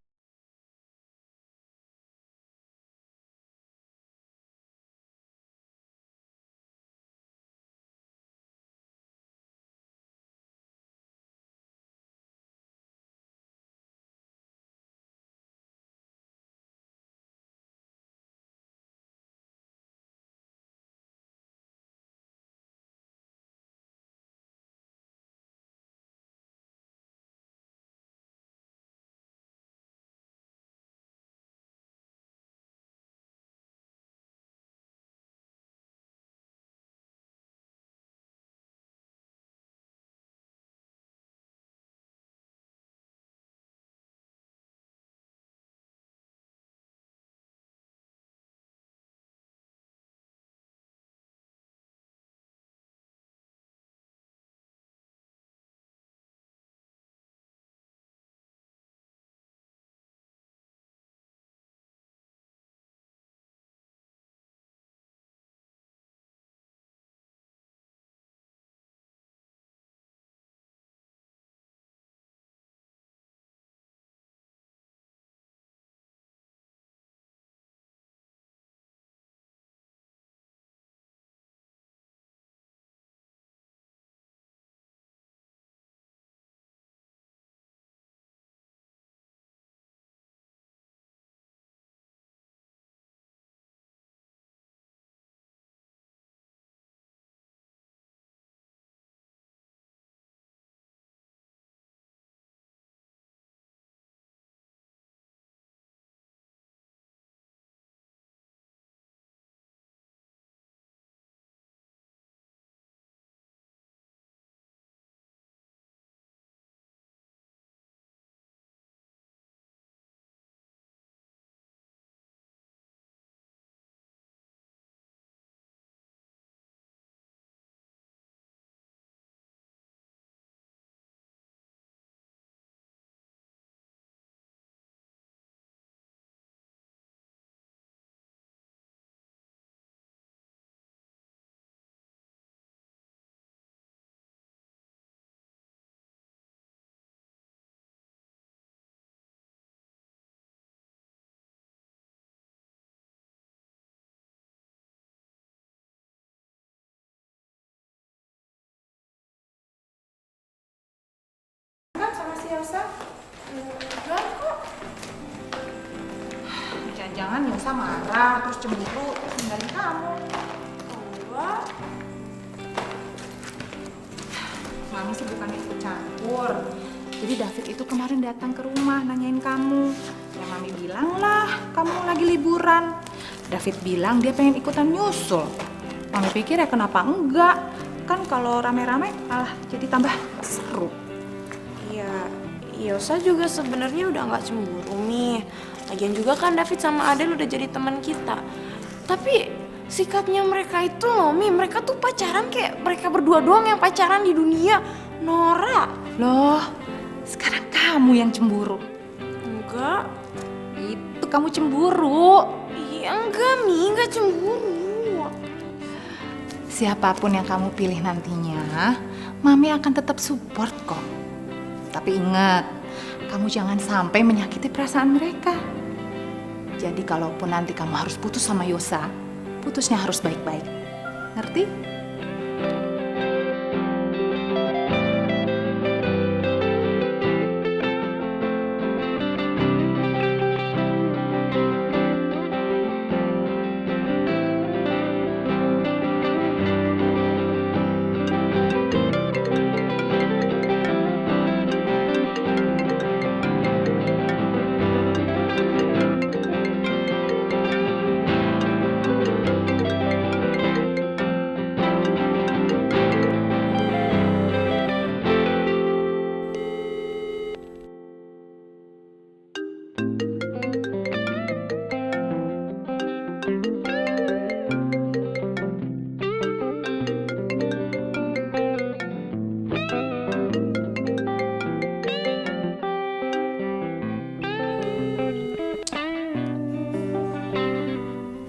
Jangan-jangan Yosa marah, terus cemburu, terus ninggalin kamu. Enggak. Mami sih bukannya ikut campur. Jadi David itu kemarin datang ke rumah nanyain kamu. Ya Mami bilang lah, kamu lagi liburan. David bilang dia pengen ikutan nyusul. Mami pikir ya kenapa enggak? Kan kalau rame-rame malah jadi tambah seru. Iya, Yosa juga sebenarnya udah nggak cemburu nih. Lagian juga kan David sama Adel udah jadi teman kita. Tapi sikapnya mereka itu loh, Mi, mereka tuh pacaran kayak mereka berdua doang yang pacaran di dunia. Nora. Loh, sekarang kamu yang cemburu. Enggak. Itu kamu cemburu. Iya, enggak, Mi, enggak cemburu. Siapapun yang kamu pilih nantinya, Mami akan tetap support kok. Tapi ingat, kamu jangan sampai menyakiti perasaan mereka. Jadi kalaupun nanti kamu harus putus sama Yosa, putusnya harus baik-baik. Ngerti?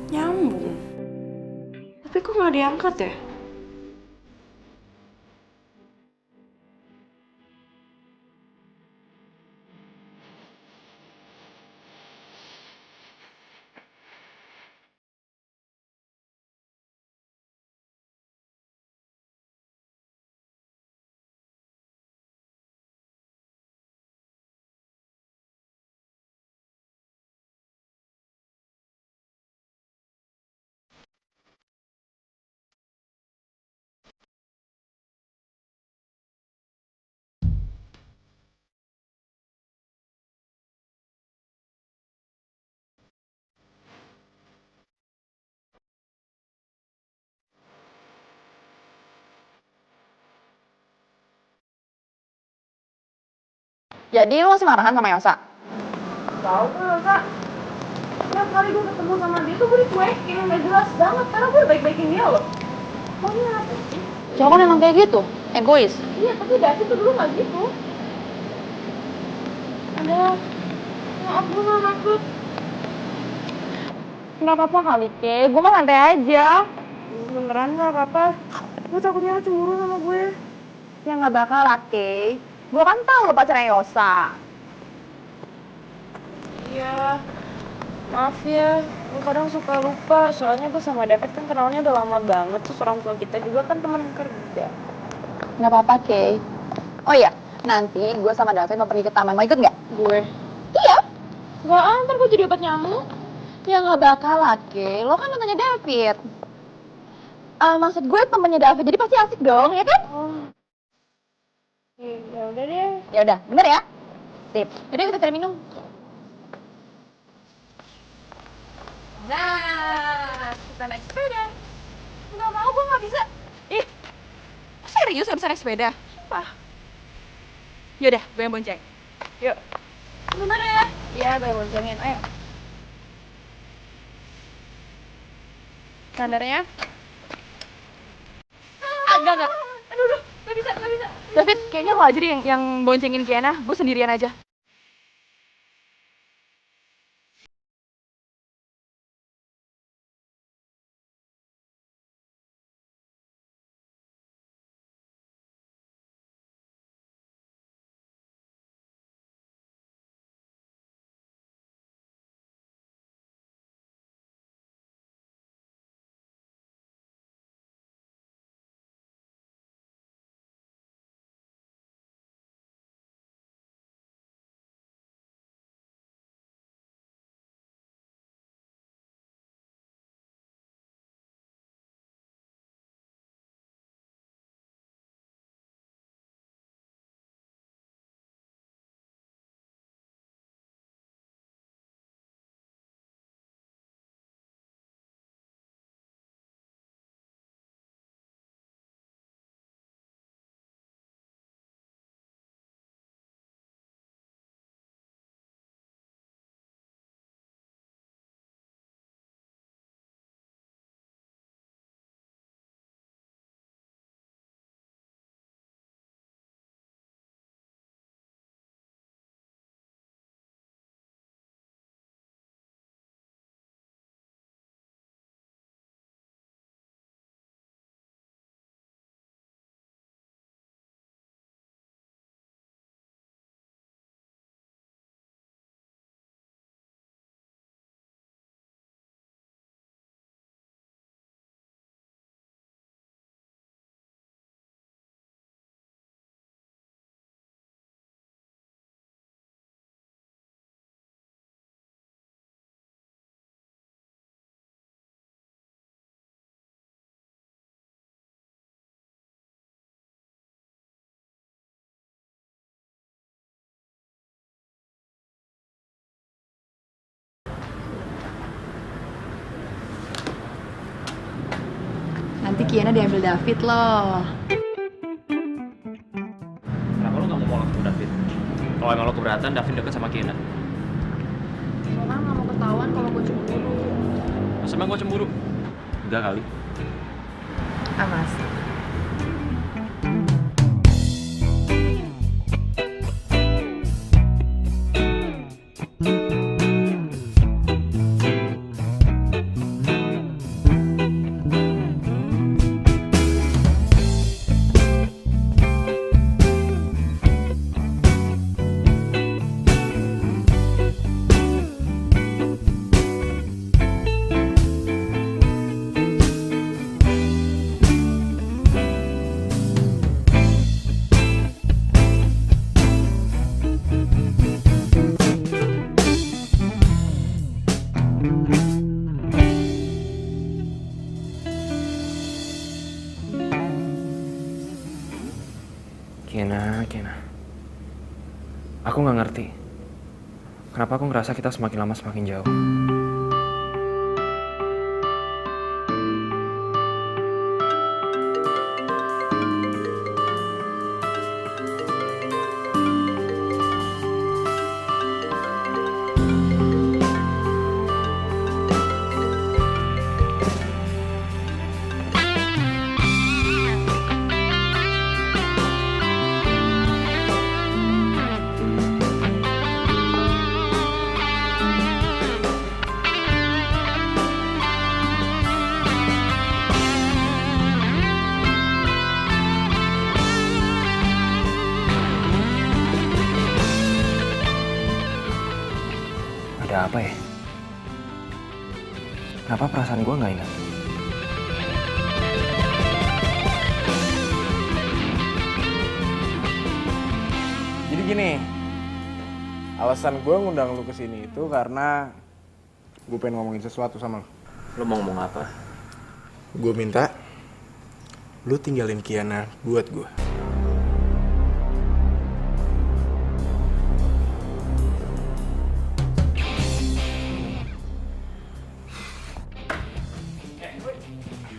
Nyambung. Tapi kok nggak diangkat ya? Jadi lo masih marahan sama Yosa? Tahu kan, Kak? Tiap kali gue ketemu sama dia tuh gue dicuekin, nggak jelas banget. Karena gue udah baik-baikin dia loh. Maunya apa sih? Cowok kan emang kayak gitu, egois. Iya, tapi David tuh dulu nggak gitu. Ada, maaf gue nggak maksud. Nggak apa-apa kali, Ke. Gue mah santai aja. Beneran nggak apa-apa. Gue takutnya lo cemburu sama gue. Ya nggak bakal lah, Ke. Gue kan tahu lo pacarnya Yosa. Iya, maaf ya. Gue kadang suka lupa. Soalnya gue sama David kan kenalnya udah lama banget. Terus orang tua kita juga kan teman kerja. Nggak apa-apa, Ke. Oh iya, nanti gue sama David mau pergi ke taman. Mau ikut nggak? Gue? Iya. Nggak, ntar gue jadi obat nyamuk. Ya nggak bakal lah, Ke. Lo kan mantannya David. Maksud gue temennya David, jadi pasti asik dong, ya kan? Oh. Ya udah deh. Ya udah, bener ya? Sip. Yaudah kita cari minum. Nah, kita naik sepeda. Nggak mau, gue nggak bisa. Ih, serius nggak bisa naik sepeda? Sumpah. Yaudah, gue yang bonceng. Yuk. Bener ya? Iya, gue yang boncengin. Ayo. Sandarnya. Enggak. Aduh, nggak bisa. David, kayaknya lo aja deh yang boncengin Kiana. Gue sendirian aja. Nanti Kiana diambil David loh. Kenapa lo gak mau ketemu David? Kalau emang lo keberatan, David deket sama Kiana. Soalnya nggak mau ketahuan kalau gue cemburu. Masa emang gue cemburu? Enggak kali. Amas. Kiana. Aku nggak ngerti. Kenapa aku ngerasa kita semakin lama semakin jauh. Ada apa ya? Kenapa perasaan gue nggak enak? Jadi gini, alasan gue ngundang lu kesini itu karena gue pengen ngomongin sesuatu sama lu. Lo mau ngomong apa? Gue minta lu tinggalin Kiana buat gue.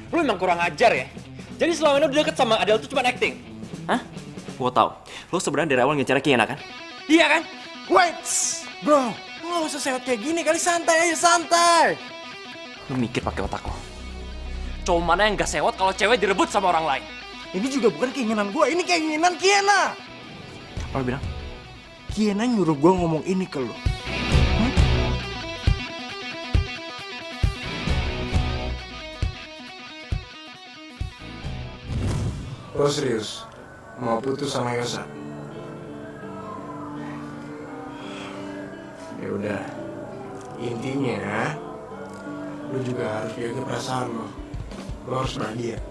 Lu emang kurang ajar ya? Jadi selama ini udah deket sama Adele tuh cuma acting? Hah? Gue tau. Lo sebenarnya dari awal ngejar Kiana kan? Iya kan? Wait, bro, lu gak usah sewot kayak gini kali, santai aja, santai. Lo mikir pakai otak lo. Cowok mana yang gak sewot kalau cewek direbut sama orang lain? Ini juga bukan keinginan gue, ini keinginan Kiana. Apa lo bilang? Kiana nyuruh gue ngomong ini ke lu. Lo serius mau putus sama Yosa? Ya udah, intinya lu juga harus jaga perasaan lo. Lo harus bahagia.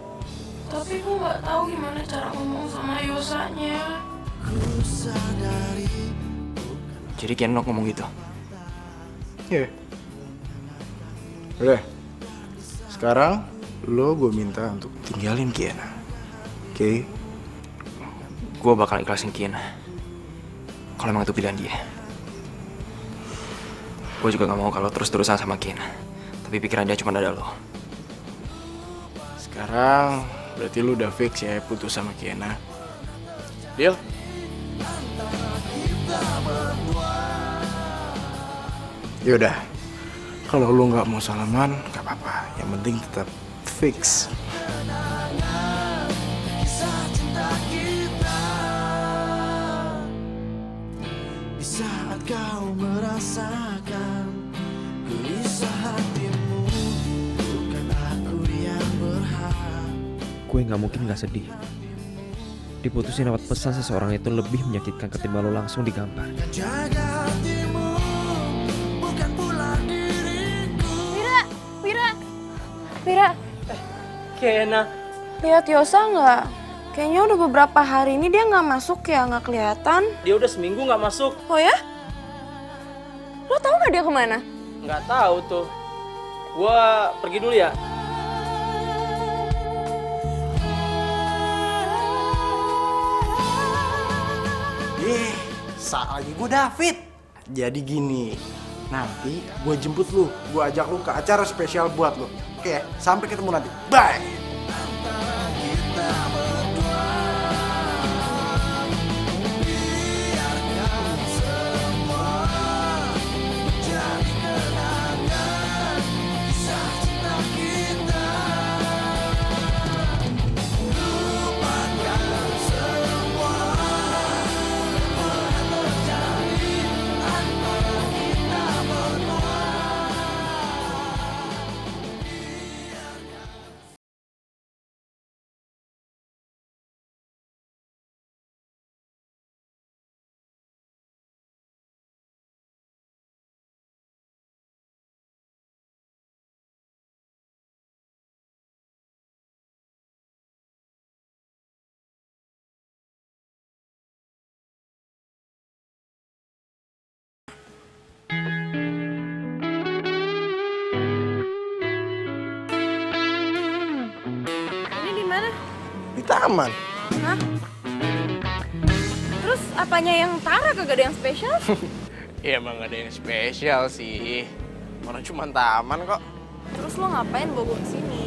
Tapi gue nggak tahu gimana cara ngomong sama Yosanya. Jadi Kiana ngomong gitu? Iya. Udah. Sekarang lo gue minta untuk tinggalin Kiana. Oke? Gue bakal ikhlasin Kiana. Kalau emang itu pilihan dia. Gue juga gak mau kalau terus-terusan sama Kiana. Tapi pikiran dia cuma ada lo. Sekarang berarti lu udah fix ya putus sama Kiana. Deal? Yaudah, kalau lu nggak mau salaman, nggak apa-apa. Yang penting tetap fix. Di saat kau merasakan gelisah hatimu, bukan aku yang berhak. Gue nggak mungkin nggak sedih. Diputusin lewat pesan seseorang itu lebih menyakitkan ketimbang lo langsung digampar. Jaga hatimu, bukan pula diriku. Vira, Kiana. lihat Yosa nggak? Kayaknya udah beberapa hari ini dia nggak masuk ya, nggak kelihatan. Dia udah seminggu gak masuk. Oh ya? Lo tahu nggak dia kemana? Nggak tahu tuh. Gua pergi dulu ya. Salah lagi gue David. Jadi gini, nanti gue jemput lu, gue ajak lu ke acara spesial buat lu. Oke, sampai ketemu nanti. Bye. aman. Hah? Terus apanya yang Tara kagak ada yang spesial? Ya emang gak ada yang spesial sih. Mana cuma taman kok. Terus lo ngapain bawa gue kesini?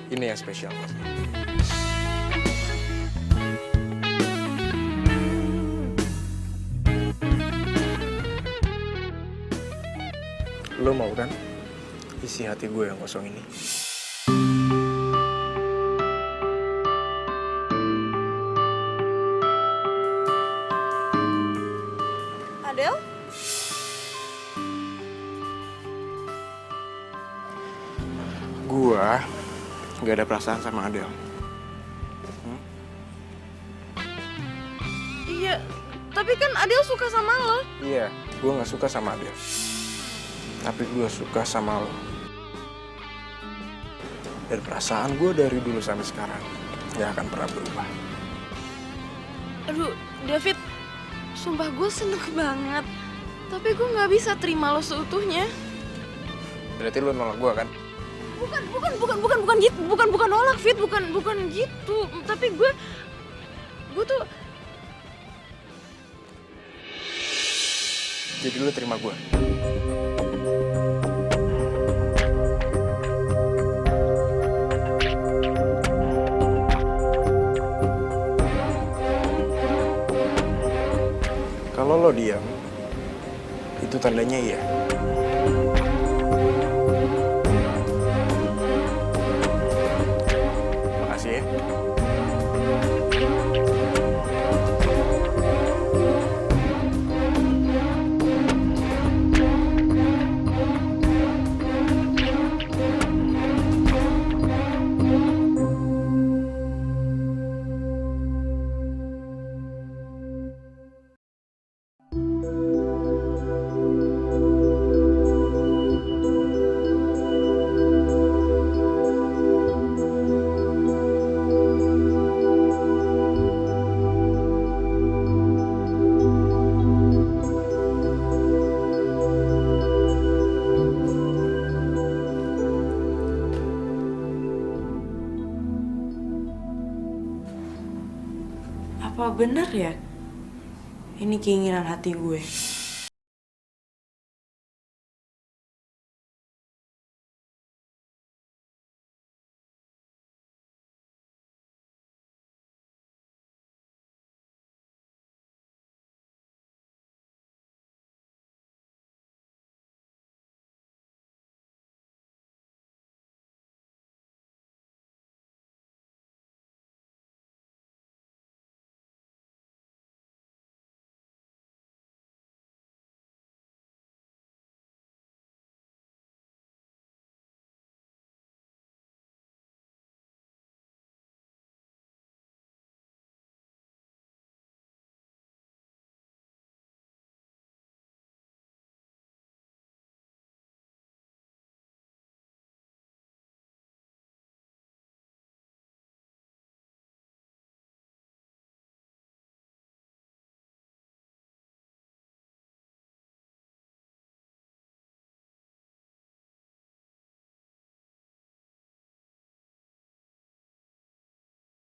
Ini yang spesial kok. Lo mau kan isi hati gue yang kosong ini? Adel? Gua gak ada perasaan sama Adel. Iya, tapi kan Adel suka sama lo. Iya, gua gak suka sama Adel. Tapi gua suka sama lo. Dan perasaan gua dari dulu sampai sekarang gak akan pernah berubah. Aduh, David, sumpah gue seneng banget. Tapi gue gak bisa terima lo seutuhnya. Berarti lo nolak gua kan? Bukan gitu, bukan nolak, Fit, bukan gitu. Tapi gue tuh Jadi lo terima gua. Kalau lo diam, itu tandanya iya. Makasih ya. Apa bener ya? Ini keinginan hati gue.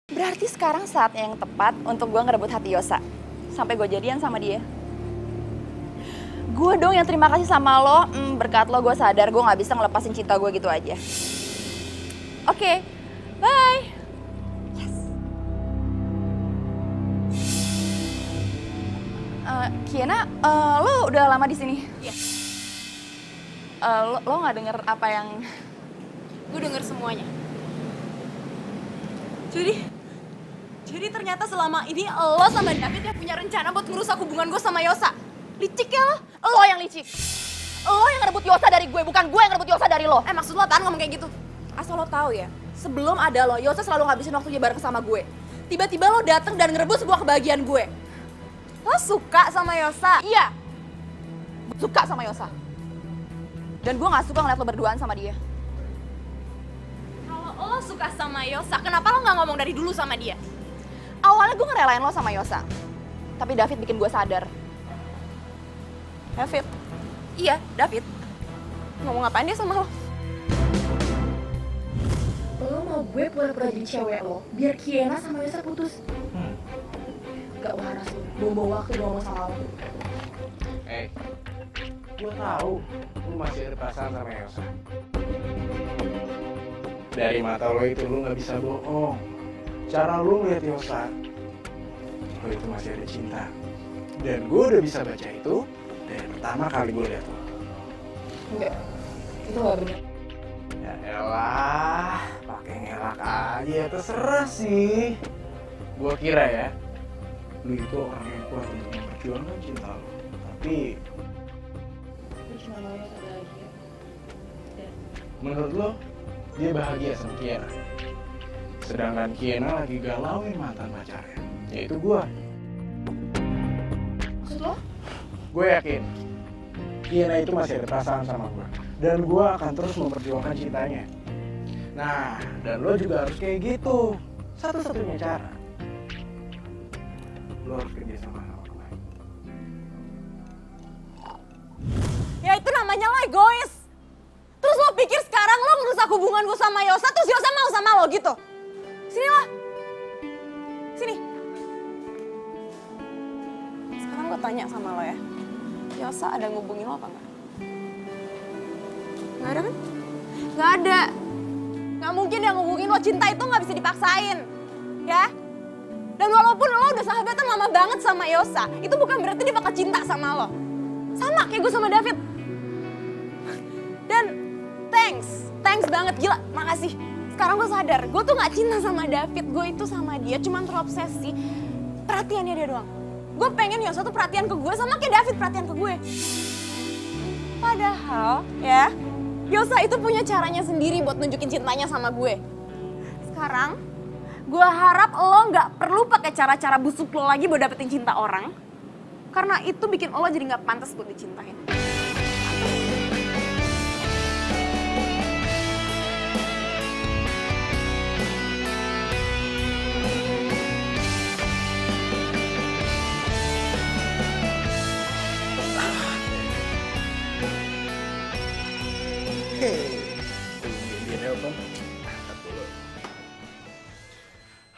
Berarti sekarang saatnya yang tepat untuk gue ngerebut hati Yosa. Sampai gue jadian sama dia. Gue dong yang terima kasih sama lo. Berkat lo gue sadar gue gak bisa ngelepasin cinta gue gitu aja. Oke, bye. Yes. Kiana, lo udah lama di sini? Iya. Lo gak denger apa yang... Gue denger semuanya. Jadi ternyata selama ini lo sama David yang punya rencana buat ngerusak hubungan gue sama Yosa. Licik ya lo? Lo yang licik. Lo yang ngerebut Yosa dari gue, bukan gue yang ngerebut Yosa dari lo. Maksud lo apaan ngomong kayak gitu? Asal lo tahu ya, sebelum ada lo, Yosa selalu ngabisin waktunya bareng sama gue. Tiba-tiba lo dateng dan ngerebut sebuah kebahagiaan gue. Lo suka sama Yosa? Iya. Suka sama Yosa. Dan gue gak suka ngeliat lo berduaan sama dia. Kalau lo suka sama Yosa, kenapa lo gak ngomong dari dulu sama dia? Awalnya gue ngerelain lo sama Yosa. Tapi David bikin gue sadar. David? Iya, David. Ngomong apaan dia sama lo? Lo mau gue pura-pura jadi cewek lo, biar Kiena sama Yosa putus. Gak waras lo, bawa waktu ngomong sama lo. Gue tahu lu masih ada perasaan sama Yosa. Dari mata lo itu lu nggak bisa bohong. Cara lu ngeliat Yosa, lo itu masih ada cinta. Dan gue udah bisa baca itu dari pertama kali gue liat lo. Enggak, itu gak bener. Ya elah, pakai ngelak aja, terserah sih. Gue kira ya, lu itu orang yang kuat untuk memperjuangkan cinta lo. Tapi Gue cuma mau Yosa bahagia. menurut lo, dia bahagia sama Kiena. Sedangkan Kiena lagi galauin mantan pacarnya, yaitu gue. Maksud lo? Gue yakin Kiena itu masih ada perasaan sama gue. Dan gue akan terus memperjuangkan cintanya. Nah, dan lo juga harus kayak gitu. Satu-satunya cara, lo harus kerja sama gue. Ya itu namanya lo egois. Terus lo pikir sekarang lo ngerusak hubungan gue sama Yosa, terus Yosa mau sama lo gitu? Sini lo. Sini. Sekarang gue tanya sama lo ya. Yosa ada ngubungin lo apa enggak? Nggak ada kan? Nggak ada. Nggak mungkin dia ngubungin lo. Cinta itu nggak bisa dipaksain. Ya? Dan walaupun lo udah sahabatan lama banget sama Yosa, itu bukan berarti dia bakal cinta sama lo. Sama kayak gue sama David. Dan thanks banget, gila, makasih. Sekarang gue sadar, gue tuh gak cinta sama David, gue itu sama dia cuman terobsesi perhatiannya dia doang. Gue pengen Yosa tuh perhatian ke gue sama kayak David perhatian ke gue. Padahal, ya, Yosa itu punya caranya sendiri buat nunjukin cintanya sama gue. Sekarang, gue harap lo gak perlu pakai cara-cara busuk lo lagi buat dapetin cinta orang. Karena itu bikin lo jadi gak pantas buat dicintain.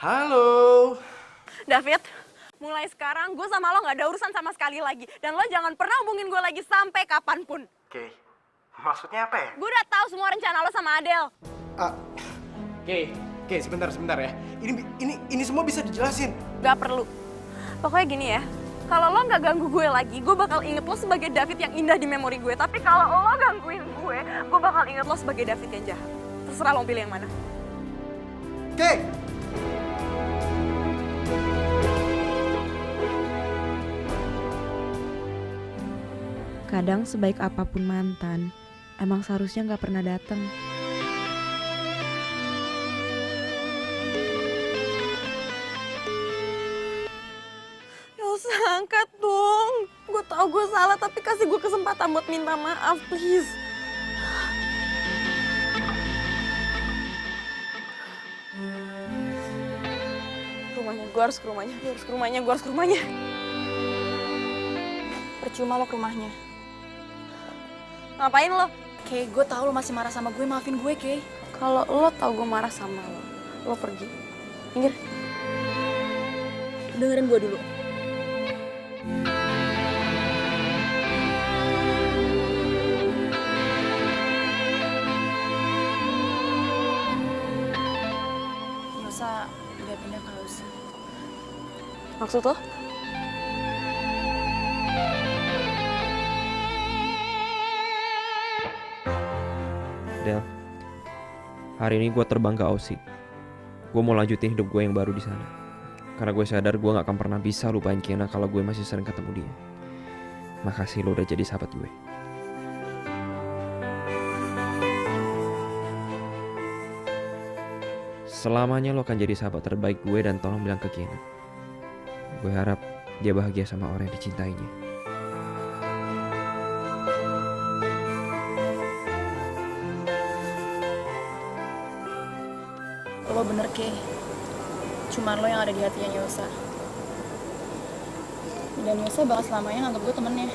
Halo. David, mulai sekarang gue sama lo gak ada urusan sama sekali lagi. Dan lo jangan pernah hubungin gue lagi sampai kapanpun. Oke, maksudnya apa ya? Gue udah tahu semua rencana lo sama Adele. Oke, sebentar ya. Ini semua bisa dijelasin. Gak perlu. Pokoknya gini ya, kalau lo gak ganggu gue lagi, gue bakal inget lo sebagai David yang indah di memori gue. Tapi kalau lo gangguin gue bakal inget lo sebagai David yang jahat. Terserah lo pilih yang mana. Oke. Kadang sebaik apapun mantan, emang seharusnya nggak pernah datang. Yosa, angkat dong. Gue tau gue salah, tapi kasih gue kesempatan buat minta maaf, please. Gue harus ke rumahnya. Percuma lo ke rumahnya. Ngapain lo? Kay, gue tahu lo masih marah sama gue, maafin gue, Kay. Kalau lo tau gue marah sama lo pergi. Minggir. Dengerin gue dulu. Yosa udah pindah ke Aussie. Maksud lo? Del, hari ini gue terbang ke Aussie. Gue mau lanjutin hidup gue yang baru di sana. Karena gue sadar gue gak akan pernah bisa lupain Kiana kalau gue masih sering ketemu dia. Makasih lo udah jadi sahabat gue. Selamanya lo akan jadi sahabat terbaik gue dan tolong bilang ke Kiana. Gue harap dia bahagia sama orang yang dicintainya. Lo bener, Kay. Cuman lo yang ada di hatinya Yosa. Dan Yosa bakal selamanya nganggap gue temennya.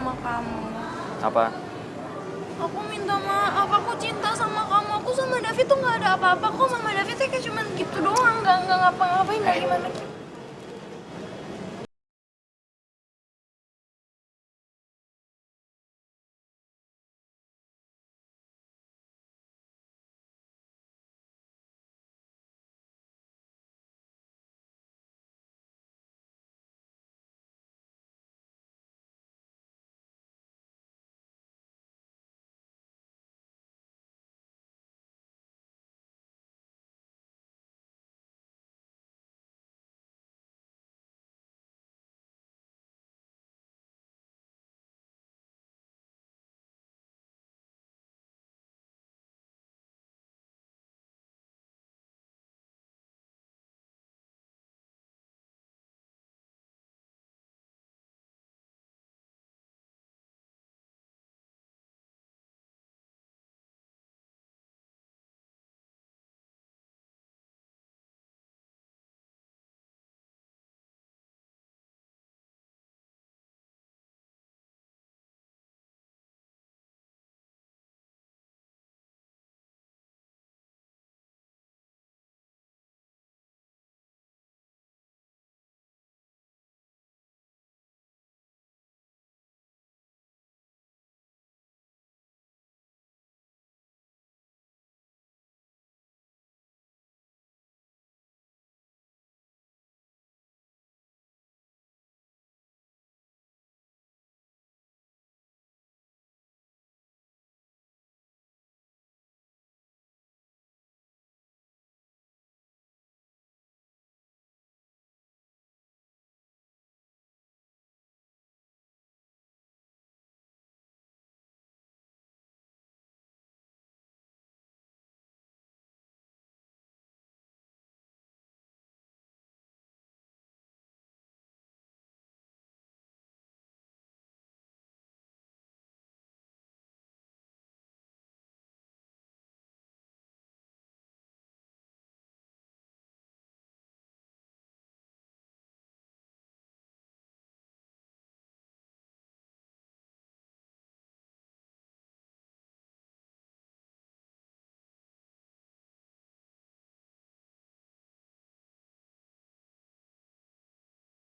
sama kamu. Apa? Aku minta maaf, aku cinta sama kamu. Aku sama David tuh nggak ada apa-apa kok. Sama David tuh kayak cuman gitu doang, nggak ngapa-ngapain, nggak gimana gitu.